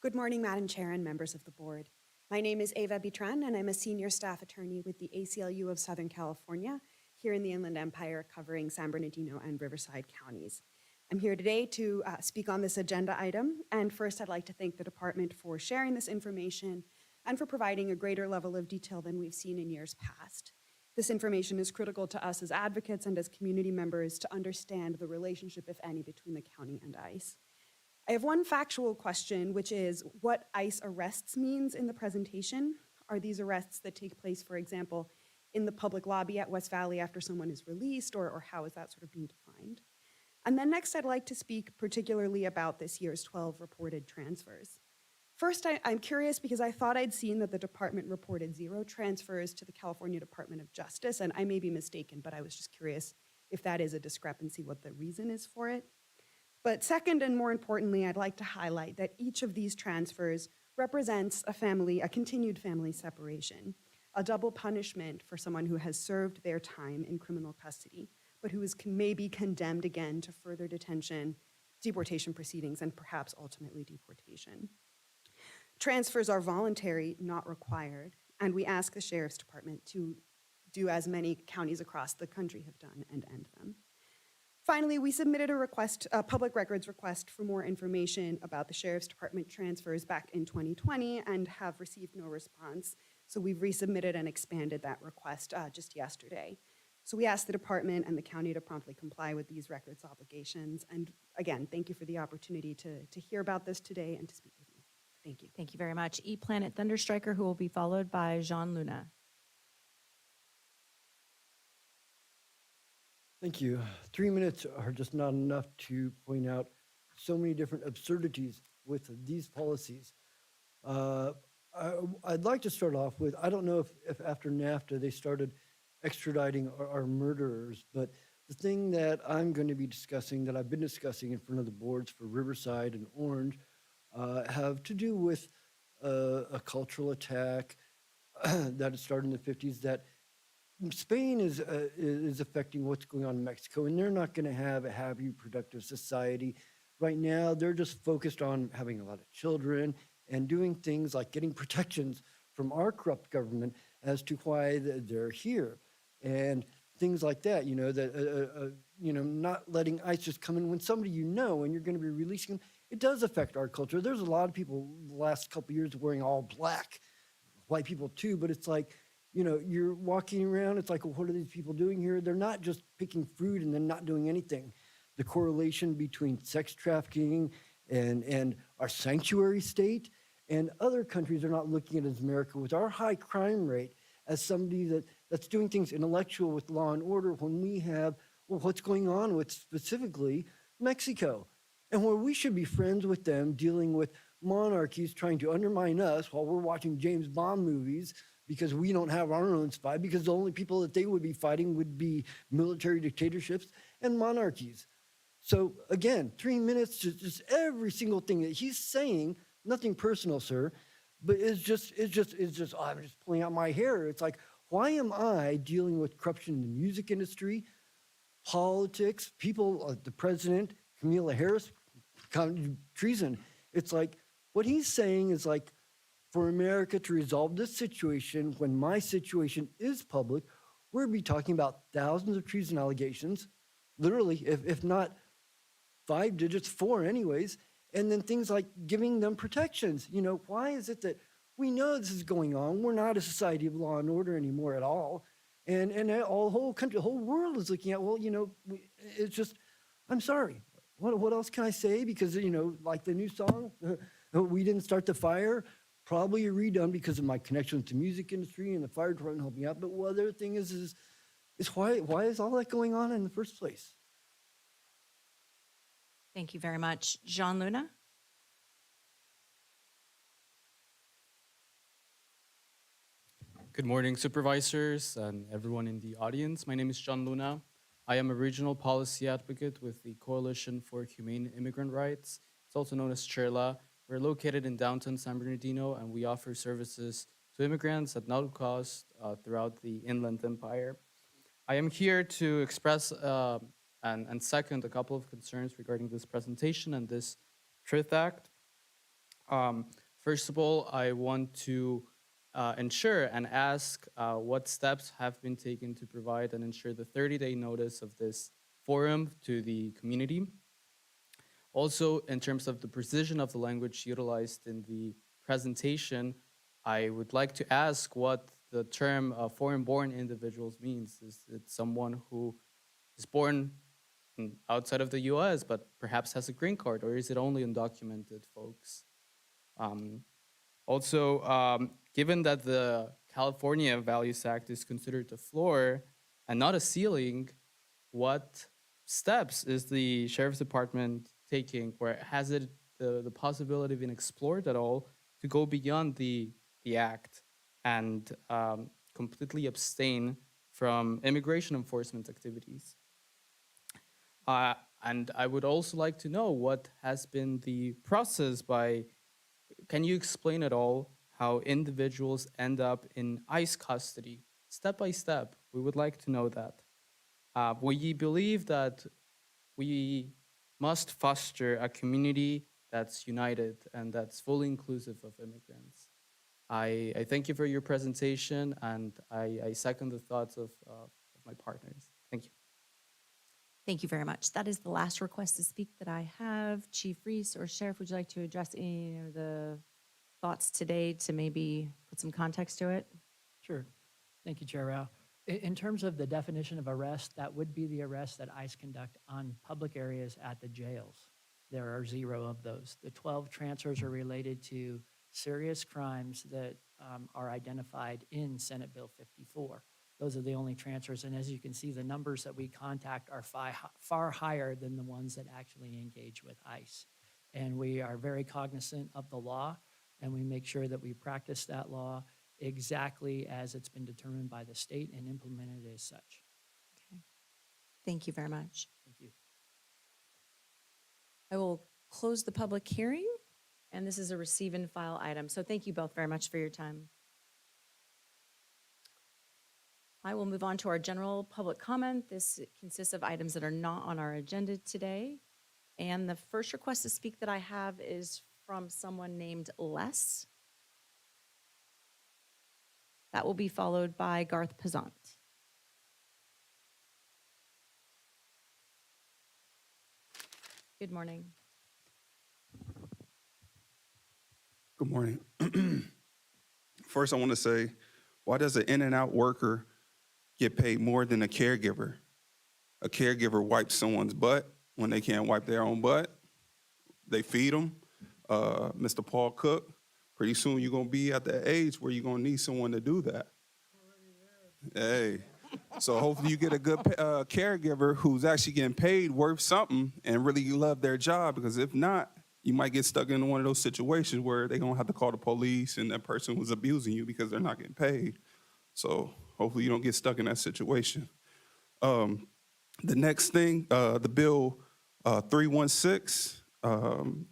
Good morning, Madam Chair and members of the board. My name is Ava Bitran, and I'm a senior staff attorney with the ACLU of Southern California here in the Inland Empire, covering San Bernardino and Riverside counties. I'm here today to speak on this agenda item, and first I'd like to thank the department for sharing this information and for providing a greater level of detail than we've seen in years past. This information is critical to us as advocates and as community members to understand the relationship, if any, between the county and ICE. I have one factual question, which is what ICE arrests means in the presentation. Are these arrests that take place, for example, in the public lobby at West Valley after someone is released, or how is that sort of being defined? And then next, I'd like to speak particularly about this year's 12 reported transfers. First, I'm curious because I thought I'd seen that the department reported 0 transfers to the California Department of Justice, and I may be mistaken, but I was just curious if that is a discrepancy, what the reason is for it. But second, and more importantly, I'd like to highlight that each of these transfers represents a continued family separation, a double punishment for someone who has served their time in criminal custody, but who is maybe condemned again to further detention, deportation proceedings, and perhaps ultimately deportation. Transfers are voluntary, not required, and we ask the Sheriff's Department to do as many counties across the country have done and end them. Finally, we submitted a public records request for more information about the Sheriff's Department transfers back in 2020 and have received no response. So we've resubmitted and expanded that request just yesterday. So we ask the department and the county to promptly comply with these records obligations. And again, thank you for the opportunity to hear about this today and to speak with you. Thank you. Thank you very much. E-Planet Thunderstriker, who will be followed by Jean Luna. Thank you. 3 minutes are just not enough to point out so many different absurdities with these policies. I'd like to start off with, I don't know if after NAFTA they started extraditing our murderers, but the thing that I'm going to be discussing, that I've been discussing in front of the boards for Riverside and Orange, have to do with a cultural attack that started in the 50s that Spain is affecting what's going on in Mexico, and they're not going to have a happy, productive society. Right now, they're just focused on having a lot of children and doing things like getting protections from our corrupt government as to why they're here, and things like that. Not letting ICE just come in when somebody and you're going to be releasing them. It does affect our culture. There's a lot of people the last couple of years wearing all black, white people too, but it's like, you're walking around, it's like, well, what are these people doing here? They're not just picking fruit and then not doing anything. The correlation between sex trafficking and our sanctuary state and other countries are not looking at as America with our high crime rate as somebody that's doing things intellectual with law and order when we have, what's going on with specifically Mexico, and where we should be friends with them, dealing with monarchies trying to undermine us while we're watching James Bond movies because we don't have our own spy, because the only people that they would be fighting would be military dictatorships and monarchies. So again, 3 minutes, just every single thing that he's saying, nothing personal, sir, but it's just, oh, I'm just pulling out my hair. It's like, why am I dealing with corruption in the music industry, politics, people, the president, Kamala Harris, treason? It's like, what he's saying is like, for America to resolve this situation, when my situation is public, we're going to be talking about thousands of treason allegations, literally, if not 5 digits, 4 anyways, and then things like giving them protections. Why is it that we know this is going on? We're not a society of law and order anymore at all. And all whole country, the whole world is looking at, it's just, I'm sorry. What else can I say? Because, like the new song, We Didn't Start the Fire, probably redone because of my connection to the music industry and the fire department helping out. But the other thing is why is all that going on in the first place? Thank you very much. Jean Luna? Good morning, supervisors and everyone in the audience. My name is John Luna. I am a regional policy advocate with the Coalition for Humane Immigrant Rights. It's also known as CHIRLA. We're located in downtown San Bernardino, and we offer services to immigrants at no cost throughout the Inland Empire. I am here to express and second a couple of concerns regarding this presentation and this Truth Act. First of all, I want to ensure and ask what steps have been taken to provide and ensure the 30-day notice of this forum to the community. Also, in terms of the precision of the language utilized in the presentation, I would like to ask what the term foreign-born individuals means. Is it someone who is born outside of the US but perhaps has a green card, or is it only undocumented folks? Given that the California Values Act is considered a floor and not a ceiling, what steps is the Sheriff's Department taking, or has it the possibility been explored at all to go beyond the act and completely abstain from immigration enforcement activities? And I would also like to know what has been the process can you explain at all how individuals end up in ICE custody, step by step? We would like to know that. We believe that we must foster a community that's united and that's fully inclusive of immigrants. I thank you for your presentation, and I second the thoughts of my partners. Thank you. Thank you very much. That is the last request to speak that I have. Chief Reese or Sheriff, would you like to address any of the thoughts today to maybe put some context to it? Sure. Thank you, Chair Rao. In terms of the definition of arrest, that would be the arrest that ICE conduct on public areas at the jails. There are 0 of those. The 12 transfers are related to serious crimes that are identified in Senate Bill 54. Those are the only transfers, and as you can see, the numbers that we contact are far higher than the ones that actually engage with ICE. And we are very cognizant of the law, and we make sure that we practice that law exactly as it's been determined by the state and implemented as such. Okay. Thank you very much. Thank you. I will close the public hearing, and this is a receive and file item. So thank you both very much for your time. I will move on to our general public comment. This consists of items that are not on our agenda today. And the first request to speak that I have is from someone named Les. That will be followed by Garth Pazant. Good morning. Good morning. First, I want to say, why does an in-and-out worker get paid more than a caregiver? A caregiver wipes someone's butt when they can't wipe their own butt. They feed them. Mr. Paul Cook, pretty soon you're going to be at the age where you're going to need someone to do that. Hey, so hopefully you get a good caregiver who's actually getting paid worth something and really love their job, because if not, you might get stuck in one of those situations where they're going to have to call the police and that person was abusing you because they're not getting paid. So hopefully you don't get stuck in that situation. The next thing, the bill 316,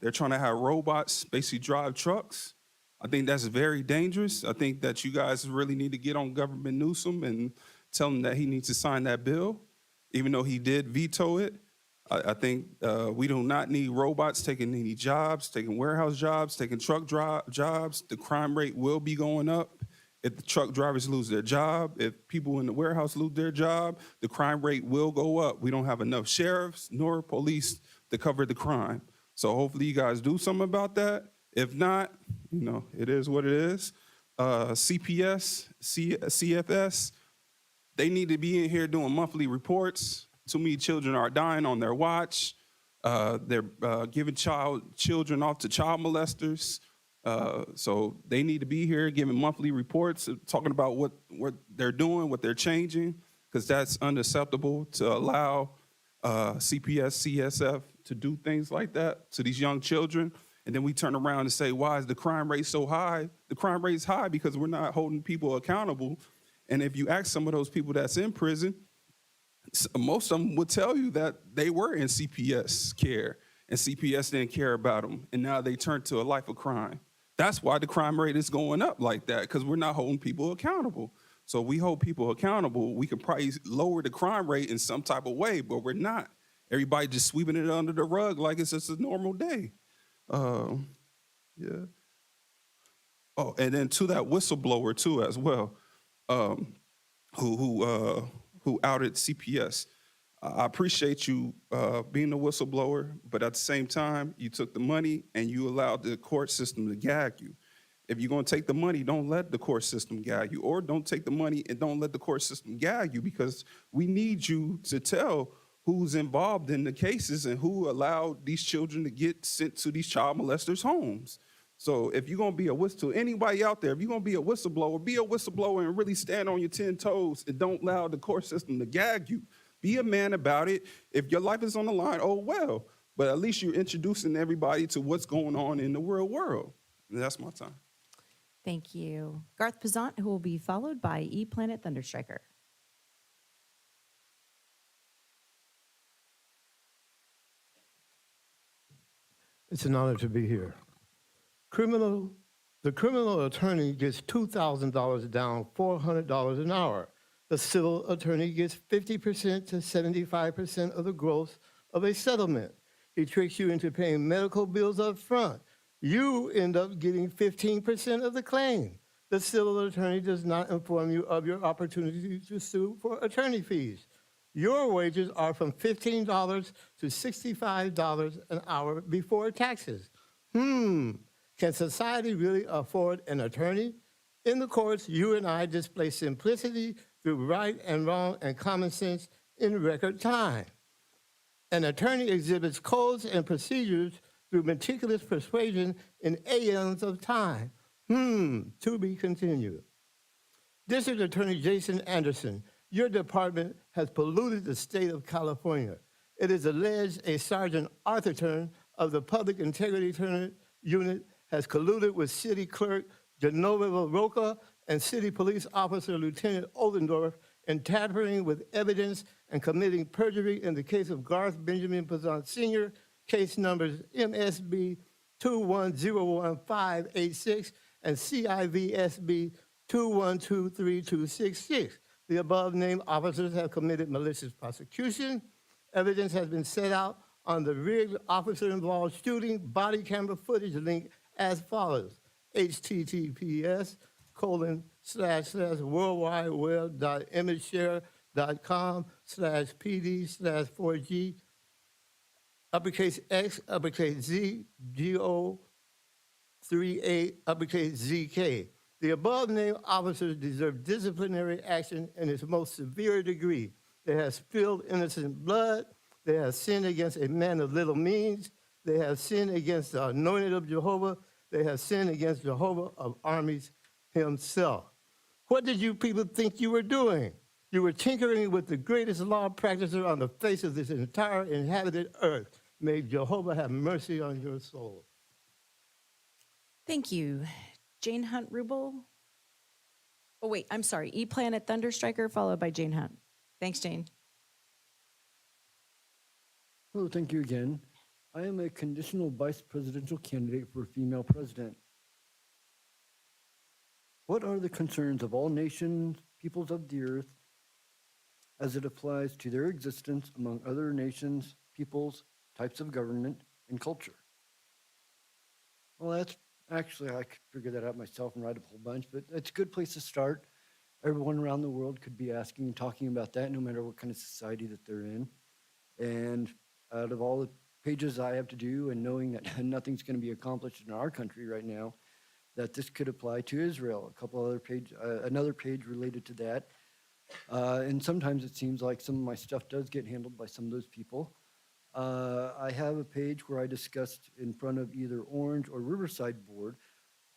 they're trying to have robots basically drive trucks. I think that's very dangerous. I think that you guys really need to get on Governor Newsom and tell him that he needs to sign that bill, even though he did veto it. I think we do not need robots taking any jobs, taking warehouse jobs, taking truck jobs. The crime rate will be going up if the truck drivers lose their job. If people in the warehouse lose their job, the crime rate will go up. We don't have enough sheriffs nor police to cover the crime. So hopefully you guys do something about that. If not, you know, it is what it is. CPS, CFS, they need to be in here doing monthly reports. Too many children are dying on their watch. They're giving children off to child molesters. So they need to be here giving monthly reports, talking about what they're doing, what they're changing, because that's unacceptable to allow CPS, CSF to do things like that to these young children. And then we turn around and say, why is the crime rate so high? The crime rate is high because we're not holding people accountable. And if you ask some of those people that's in prison, most of them would tell you that they were in CPS care and CPS didn't care about them. And now they turn to a life of crime. That's why the crime rate is going up like that, because we're not holding people accountable. So we hold people accountable. We can probably lower the crime rate in some type of way, but we're not. Everybody just sweeping it under the rug like it's just a normal day. Yeah. Oh, and then to that whistleblower too as well, um, who outed CPS. I appreciate you being a whistleblower, but at the same time, you took the money and you allowed the court system to gag you. If you're going to take the money, don't let the court system gag you, or don't take the money and don't let the court system gag you, because we need you to tell who's involved in the cases and who allowed these children to get sent to these child molesters' homes. So if you're going to be a whistle, anybody out there, if you're going to be a whistleblower and really stand on your 10 toes and don't allow the court system to gag you. Be a man about it. If your life is on the line, oh well. But at least you're introducing everybody to what's going on in the real world. And that's my time. Thank you. Garth Pazant, who will be followed by E-Planet Thunderstriker. It's an honor to be here. The criminal attorney gets $2,000 down, $400 an hour. The civil attorney gets 50% to 75% of the gross of a settlement. He tricks you into paying medical bills up front. You end up getting 15% of the claim. The civil attorney does not inform you of your opportunity to sue for attorney fees. Your wages are from $15 to $65 an hour before taxes. Can society really afford an attorney? In the courts, you and I display simplicity through right and wrong and common sense in record time. An attorney exhibits codes and procedures through meticulous persuasion in aeons of time. To be continued. District Attorney Jason Anderson, your department has polluted the state of California. It is alleged a Sergeant Arthurton of the Public Integrity Unit has colluded with City Clerk Genova Roca and City Police Officer Lieutenant Oldendorf in tampering with evidence and committing perjury in the case of Garth Benjamin Pazant Sr., case numbers MSB 2101586 and CIVSB 2123266. The above-named officers have committed malicious prosecution. Evidence has been set out on the rigged officer-involved shooting body camera footage link as follows: https://worldwideweb.imageshare.com/pd/4G uppercase X, uppercase Z, GO 38, uppercase ZK. The above-named officers deserve disciplinary action in its most severe degree. They have spilled innocent blood. They have sinned against a man of little means. They have sinned against the anointed of Jehovah. They have sinned against Jehovah of armies himself. What did you people think you were doing? You were tinkering with the greatest law practicer on the face of this entire inhabited earth. May Jehovah have mercy on your soul. Thank you. Jane Hunt Rubel. Oh, wait, I'm sorry. E-Planet Thunderstriker, followed by Jane Hunt. Thanks, Jane. Hello, thank you again. I am a conditional vice presidential candidate for a female president. What are the concerns of all nations, peoples of the earth, as it applies to their existence among other nations, peoples, types of government, and culture? Well, that's actually, I could figure that out myself and write a whole bunch, but it's a good place to start. Everyone around the world could be asking and talking about that, no matter what kind of society that they're in. And out of all the pages I have to do, and knowing that nothing's going to be accomplished in our country right now, that this could apply to Israel. A couple other another page related to that. And sometimes it seems like some of my stuff does get handled by some of those people. I have a page where I discussed in front of either Orange or Riverside Board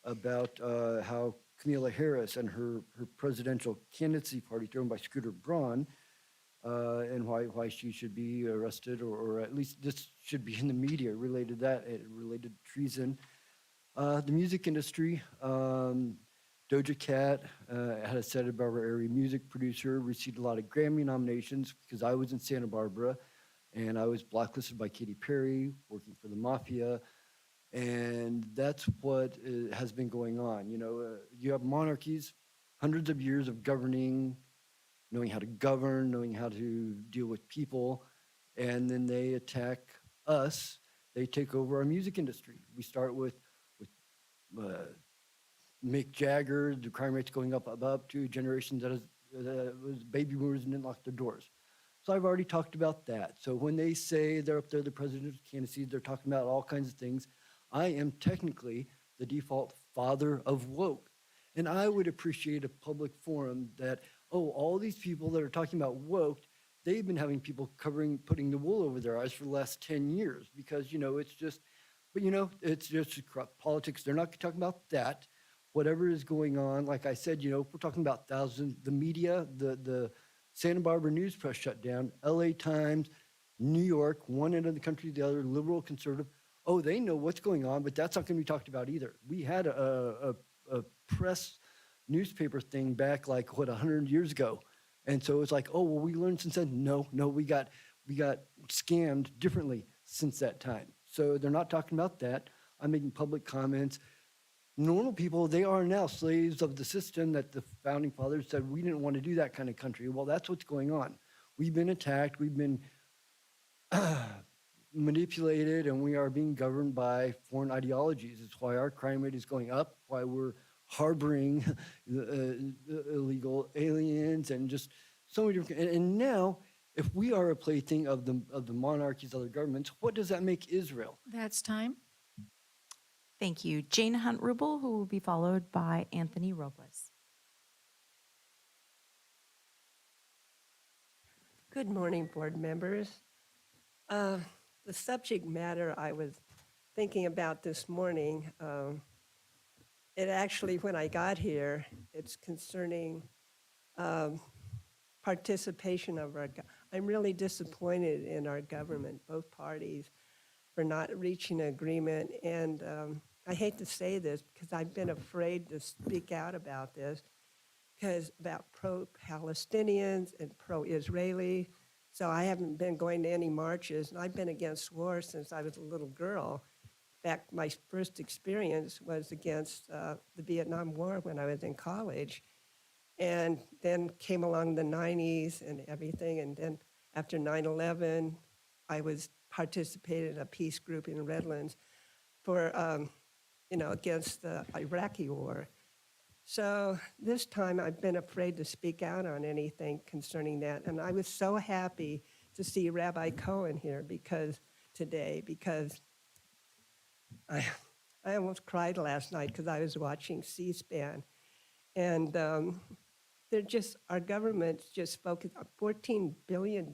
about how Kamala Harris and her presidential candidacy party thrown by Scooter Braun, and why she should be arrested, or at least this should be in the media related to that, related to treason. The music industry, Doja Cat, had a Santa Barbara area music producer, received a lot of Grammy nominations because I was in Santa Barbara, and I was blacklisted by Katy Perry, working for the mafia, and that's what has been going on. You know, you have monarchies, hundreds of years of governing, knowing how to govern, knowing how to deal with people, and then they attack us. They take over our music industry. We start with Mick Jagger, the crime rate's going up to a generation that was baby boomers and didn't lock their doors. So I've already talked about that. So when they say they're up there, the president's candidacy, they're talking about all kinds of things. I am technically the default father of woke. And I would appreciate a public forum that, all these people that are talking about woke, they've been having people putting the wool over their eyes for the last 10 years because, it's just, it's just corrupt politics. They're not talking about that. Whatever is going on, like I said, we're talking about thousands, the media, the Santa Barbara News Press shut down, LA Times, New York, one end of the country, the other, liberal, conservative. Oh, they know what's going on, but that's not going to be talked about either. We had a press newspaper thing back 100 years ago. And so it's like, we learned since then. No, we got scammed differently since that time. So they're not talking about that. I'm making public comments. Normal people, they are now slaves of the system that the founding fathers said we didn't want to do that kind of country. Well, that's what's going on. We've been attacked. We've been manipulated, and we are being governed by foreign ideologies. It's why our crime rate is going up, why we're harboring illegal aliens and just so many different. And now, if we are a plaything of the monarchies, other governments, what does that make Israel? That's time. Thank you. Jane Hunt-Rubel, who will be followed by Anthony Robles. Good morning, board members. The subject matter I was thinking about this morning, it actually, when I got here, it's concerning participation of I'm really disappointed in our government, both parties, for not reaching an agreement. And I hate to say this because I've been afraid to speak out about this, because about pro-Palestinians and pro-Israeli. So I haven't been going to any marches, and I've been against war since I was a little girl. In fact, my first experience was against the Vietnam War when I was in college. And then came along the 90s and everything, and then after 9/11, I was participated in a peace group in Redlands for, against the Iraqi war. So this time I've been afraid to speak out on anything concerning that. And I was so happy to see Rabbi Cohen here today because I almost cried last night because I was watching C-SPAN. And our government's just focused on $14 billion.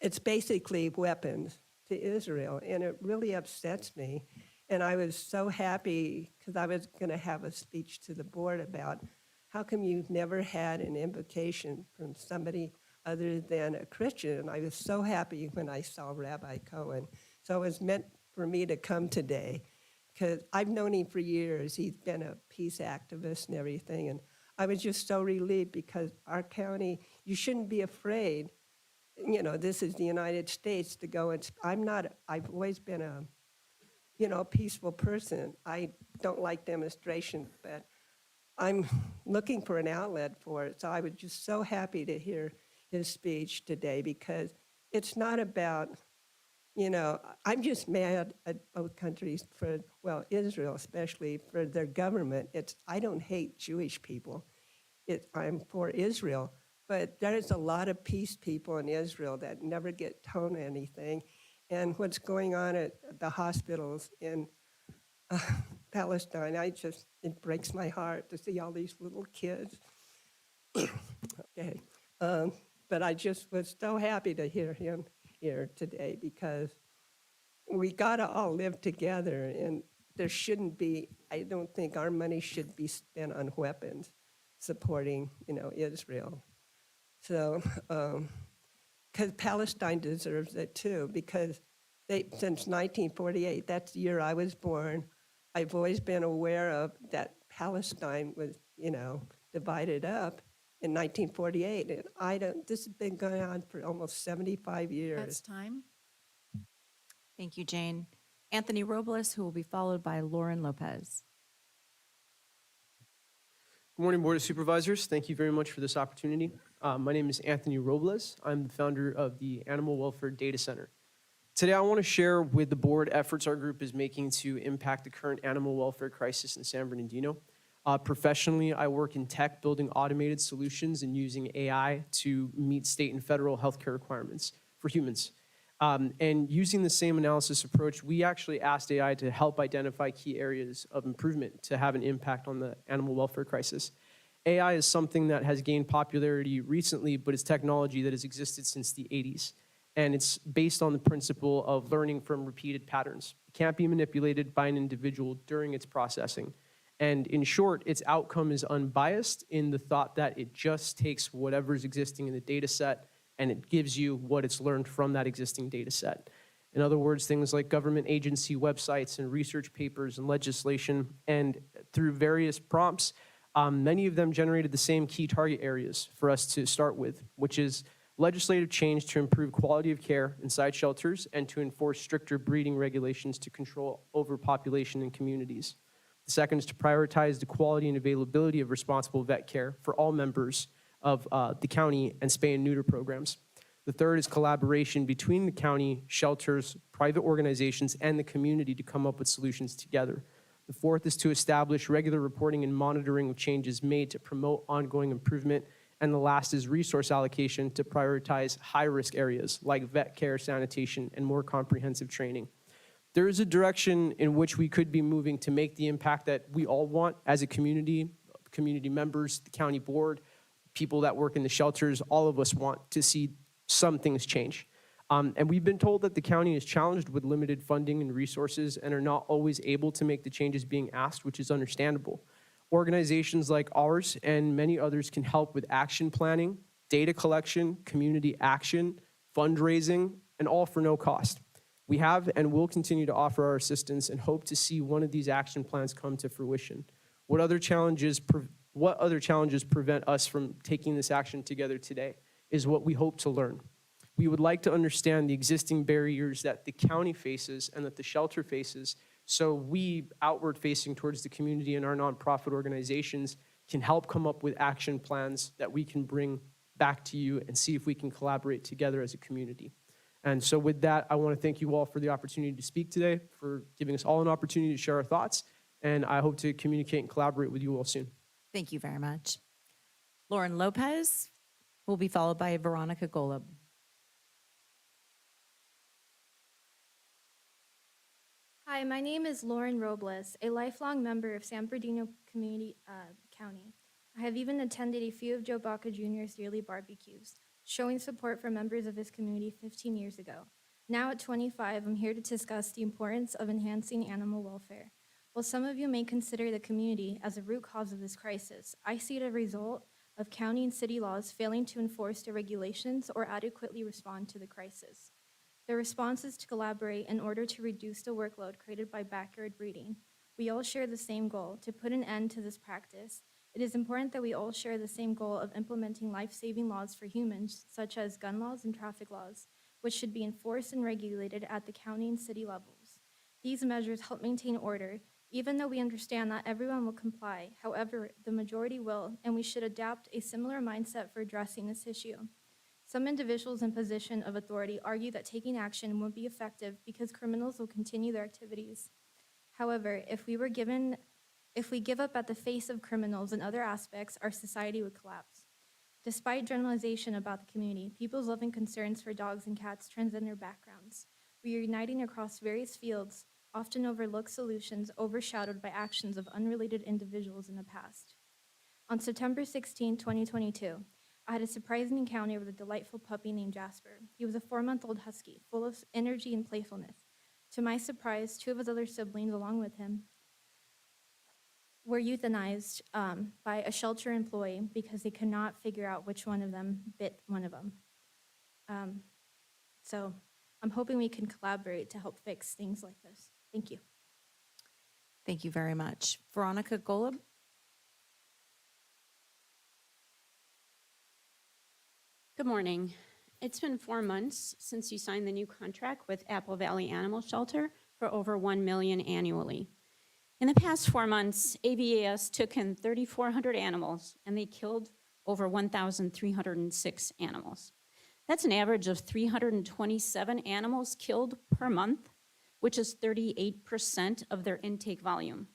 It's basically weapons to Israel, and it really upsets me. And I was so happy because I was going to have a speech to the board about how come you've never had an invocation from somebody other than a Christian. And I was so happy when I saw Rabbi Cohen. So it was meant for me to come today because I've known him for years. He's been a peace activist and everything. And I was just so relieved because our county, you shouldn't be afraid. This is the United States to go and, I've always been a peaceful person. I don't like demonstrations, but I'm looking for an outlet for it. So I was just so happy to hear his speech today because it's not about, I'm just mad at both countries Israel especially, for their government. I don't hate Jewish people. I'm for Israel. But there's a lot of peace people in Israel that never get told anything. And what's going on at the hospitals in Palestine, it breaks my heart to see all these little kids. Okay. But I just was so happy to hear him here today because we gotta all live together, and there shouldn't be, I don't think our money should be spent on weapons supporting, Israel. So, because Palestine deserves it too, because since 1948, that's the year I was born, I've always been aware of that Palestine was, divided up in 1948. And this has been going on for almost 75 years. That's time. Thank you, Jane. Anthony Robles, who will be followed by Lauren Lopez. Good morning, Board of Supervisors. Thank you very much for this opportunity. My name is Anthony Robles. I'm the founder of the Animal Welfare Data Center. Today, I want to share with the board efforts our group is making to impact the current animal welfare crisis in San Bernardino. Professionally, I work in tech, building automated solutions and using AI to meet state and federal healthcare requirements for humans. And using the same analysis approach, we actually asked AI to help identify key areas of improvement to have an impact on the animal welfare crisis. AI is something that has gained popularity recently, but it's technology that has existed since the 80s. And it's based on the principle of learning from repeated patterns. It can't be manipulated by an individual during its processing. And in short, its outcome is unbiased in the thought that it just takes whatever's existing in the data set and it gives you what it's learned from that existing data set. In other words, things like government agency websites and research papers and legislation, and through various prompts, many of them generated the same key target areas for us to start with, which is legislative change to improve quality of care inside shelters and to enforce stricter breeding regulations to control overpopulation in communities. The second is to prioritize the quality and availability of responsible vet care for all members of the county and spay and neuter programs. The third is collaboration between the county, shelters, private organizations, and the community to come up with solutions together. The fourth is to establish regular reporting and monitoring of changes made to promote ongoing improvement. And the last is resource allocation to prioritize high-risk areas like vet care, sanitation, and more comprehensive training. There is a direction in which we could be moving to make the impact that we all want as a community, community members, the county board, people that work in the shelters, all of us want to see some things change. And we've been told that the county is challenged with limited funding and resources and are not always able to make the changes being asked, which is understandable. Organizations like ours and many others can help with action planning, data collection, community action, fundraising, and all for no cost. We have and will continue to offer our assistance and hope to see one of these action plans come to fruition. What other challenges prevent us from taking this action together today is what we hope to learn. We would like to understand the existing barriers that the county faces and that the shelter faces, so we, outward facing towards the community and our nonprofit organizations, can help come up with action plans that we can bring back to you and see if we can collaborate together as a community. And so with that, I want to thank you all for the opportunity to speak today, for giving us all an opportunity to share our thoughts, and I hope to communicate and collaborate with you all soon. Thank you very much. Lauren Lopez will be followed by Veronica Golub. Hi, my name is Lauren Robles, a lifelong member of San Bernardino County. I have even attended a few of Joe Baca Jr.'s yearly barbecues, showing support for members of his community 15 years ago. Now at 25, I'm here to discuss the importance of enhancing animal welfare. While some of you may consider the community as a root cause of this crisis, I see it as a result of county and city laws failing to enforce the regulations or adequately respond to the crisis. The response is to collaborate in order to reduce the workload created by backyard breeding. We all share the same goal, to put an end to this practice. It is important that we all share the same goal of implementing life-saving laws for humans, such as gun laws and traffic laws, which should be enforced and regulated at the county and city levels. These measures help maintain order, even though we understand not everyone will comply. However, the majority will, and we should adopt a similar mindset for addressing this issue. Some individuals in position of authority argue that taking action won't be effective because criminals will continue their activities. However, if we give up at the face of criminals in other aspects, our society would collapse. Despite generalization about the community, people's loving concerns for dogs and cats transcend their backgrounds. We are uniting across various fields, often overlooked solutions overshadowed by actions of unrelated individuals in the past. On September 16, 2022, I had a surprising encounter with a delightful puppy named Jasper. He was a 4-month-old husky, full of energy and playfulness. To my surprise, 2 of his other siblings, along with him, were euthanized by a shelter employee because they could not figure out which one of them bit one of them. So I'm hoping we can collaborate to help fix things like this. Thank you. Thank you very much. Veronica Golub. Good morning. It's been 4 months since you signed the new contract with Apple Valley Animal Shelter for over $1 million annually. In the past 4 months, AVAS took in 3,400 animals and they killed over 1,306 animals. That's an average of 327 animals killed per month, which is 38% of their intake volume.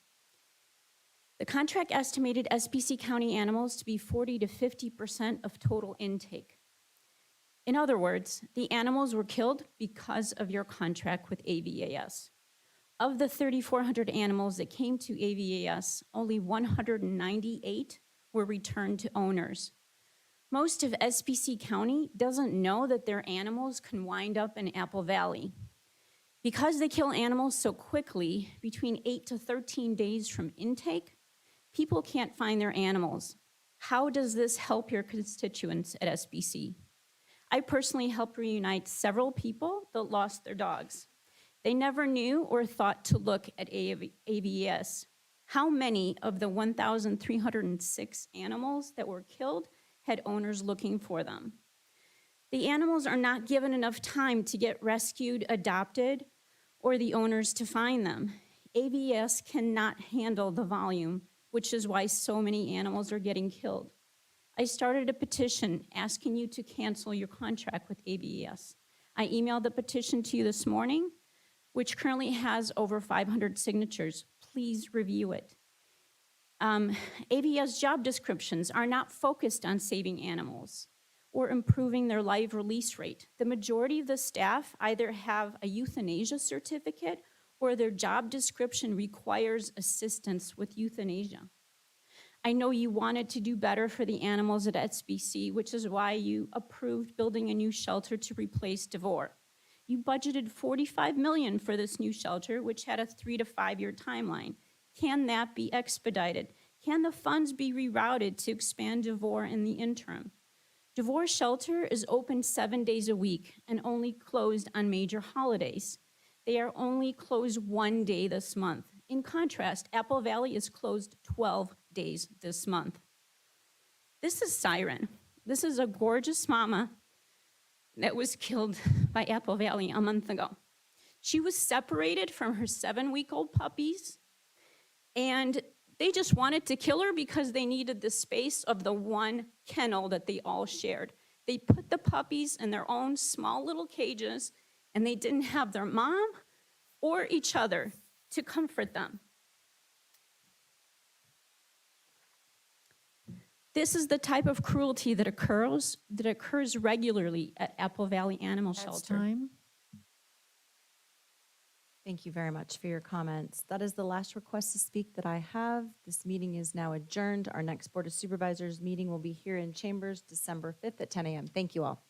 The contract estimated SBC County animals to be 40 to 50% of total intake. In other words, the animals were killed because of your contract with AVAS. Of the 3,400 animals that came to AVAS, only 198 were returned to owners. Most of SBC County doesn't know that their animals can wind up in Apple Valley. Because they kill animals so quickly, between 8 to 13 days from intake, people can't find their animals. How does this help your constituents at SBC? I personally helped reunite several people that lost their dogs. They never knew or thought to look at AVS. How many of the 1,306 animals that were killed had owners looking for them? The animals are not given enough time to get rescued, adopted, or the owners to find them. AVS cannot handle the volume, which is why so many animals are getting killed. I started a petition asking you to cancel your contract with AVS. I emailed the petition to you this morning, which currently has over 500 signatures. Please review it. AVS job descriptions are not focused on saving animals or improving their live release rate. The majority of the staff either have a euthanasia certificate or their job description requires assistance with euthanasia. I know you wanted to do better for the animals at SBC, which is why you approved building a new shelter to replace DeVore. You budgeted $45 million for this new shelter, which had a 3 to 5 year timeline. Can that be expedited? Can the funds be rerouted to expand DeVore in the interim? DeVore Shelter is open 7 days a week and only closed on major holidays. They are only closed 1 day this month. In contrast, Apple Valley is closed 12 days this month. This is Siren. This is a gorgeous mama that was killed by Apple Valley a month ago. She was separated from her 7-week-old puppies, and they just wanted to kill her because they needed the space of the one kennel that they all shared. They put the puppies in their own small little cages, and they didn't have their mom or each other to comfort them. This is the type of cruelty that occurs regularly at Apple Valley Animal That's Shelter. time. Thank you very much for your comments. That is the last request to speak that I have. This meeting is now adjourned. Our next Board of Supervisors meeting will be here in Chambers December 5th at 10 a.m. Thank you all.